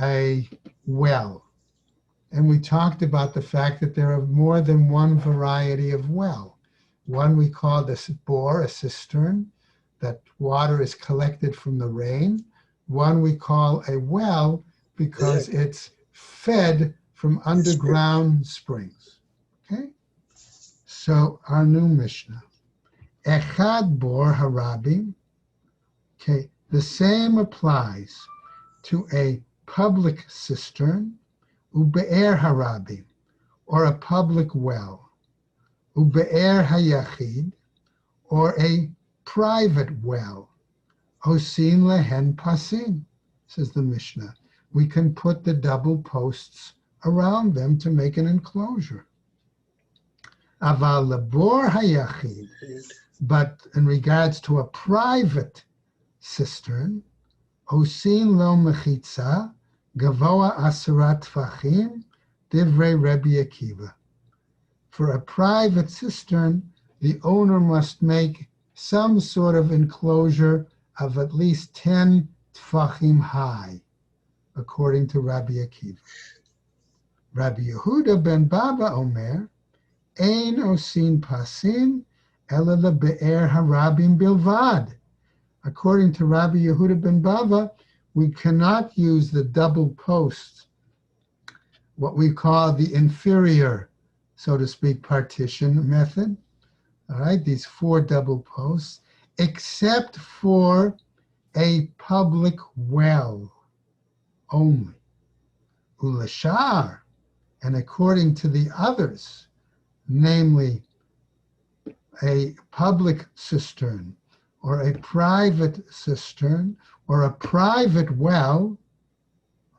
a well. And we talked about the fact that there are more than one variety of well. One we call this bore, a cistern, that water is collected from the rain. One we call a well because it's fed from underground springs. Okay? So our new Mishnah. Echad bor harabim. Okay, the same applies to a public cistern, ube'er harabim, or a public well, ube'er hayachid, or a private well, osin lehen pasin, says the Mishnah. We can put the double posts around them to make an enclosure. Aval lebor hayachid, but in regards to a private cistern, osin lo mechitza, gavoa asarat tfachim, divrei Rebbe Akiva. For a private cistern, the owner must make some sort of enclosure of at least 10 tfachim high, according to Rabbi Akiva. Rabbi Yehuda ben Baba Omer, ein osin pasin, ela lebe'er harabim bilvad. According to Rabbi Yehuda ben Bava, we cannot use the double posts, what we call the inferior, so to speak, partition method. All right, these 4 double posts, except for a public well only. Ulashar, and according to the others, namely a public cistern, or a private cistern, or a private well,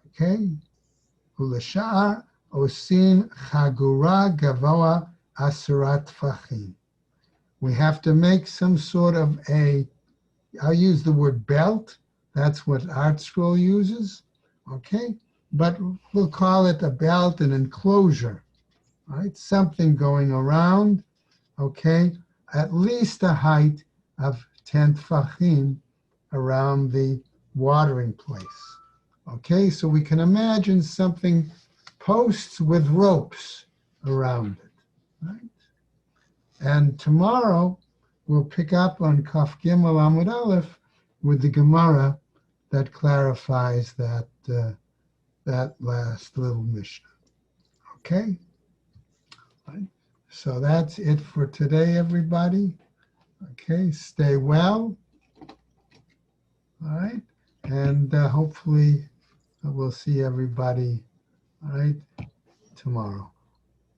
okay? Ulashar osin chagura gavoa asarat tfachim. We have to make some sort of I'll use the word belt. That's what Art Scroll uses, okay? But we'll call it a belt, an enclosure, right? Something going around, okay? At least a height of 10 tfachim around the watering place. Okay, so we can imagine something, posts with ropes around it, right? And tomorrow we'll pick up on Kaf Gimel Amud Aleph with the Gemara that clarifies that that last little Mishnah. Okay, right. So that's it for today, everybody. Okay, stay well. All right, and hopefully we'll see everybody, all right, tomorrow.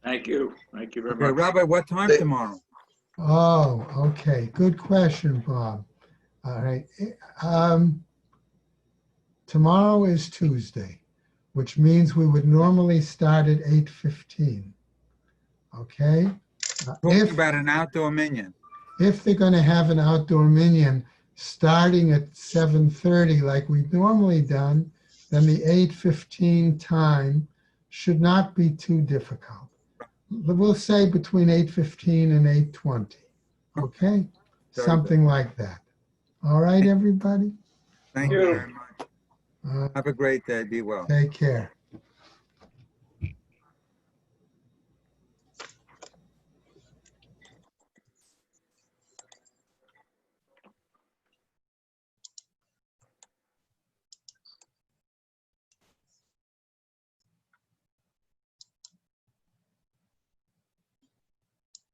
Thank you. Thank you very
Okay,
much.
Rabbi, what time tomorrow?
Oh, okay, good question, Bob. All right, tomorrow is Tuesday, which means we would normally start at 8:15. Okay,
Talking about an outdoor minyan.
if they're going to have an outdoor minyan starting at 7:30 like we've normally done, then the 8:15 time should not be too difficult. We'll say between 8:15 and 8:20. Okay, something like that. All right, everybody.
Thank you very much. Have a great day. Be well.
Take care.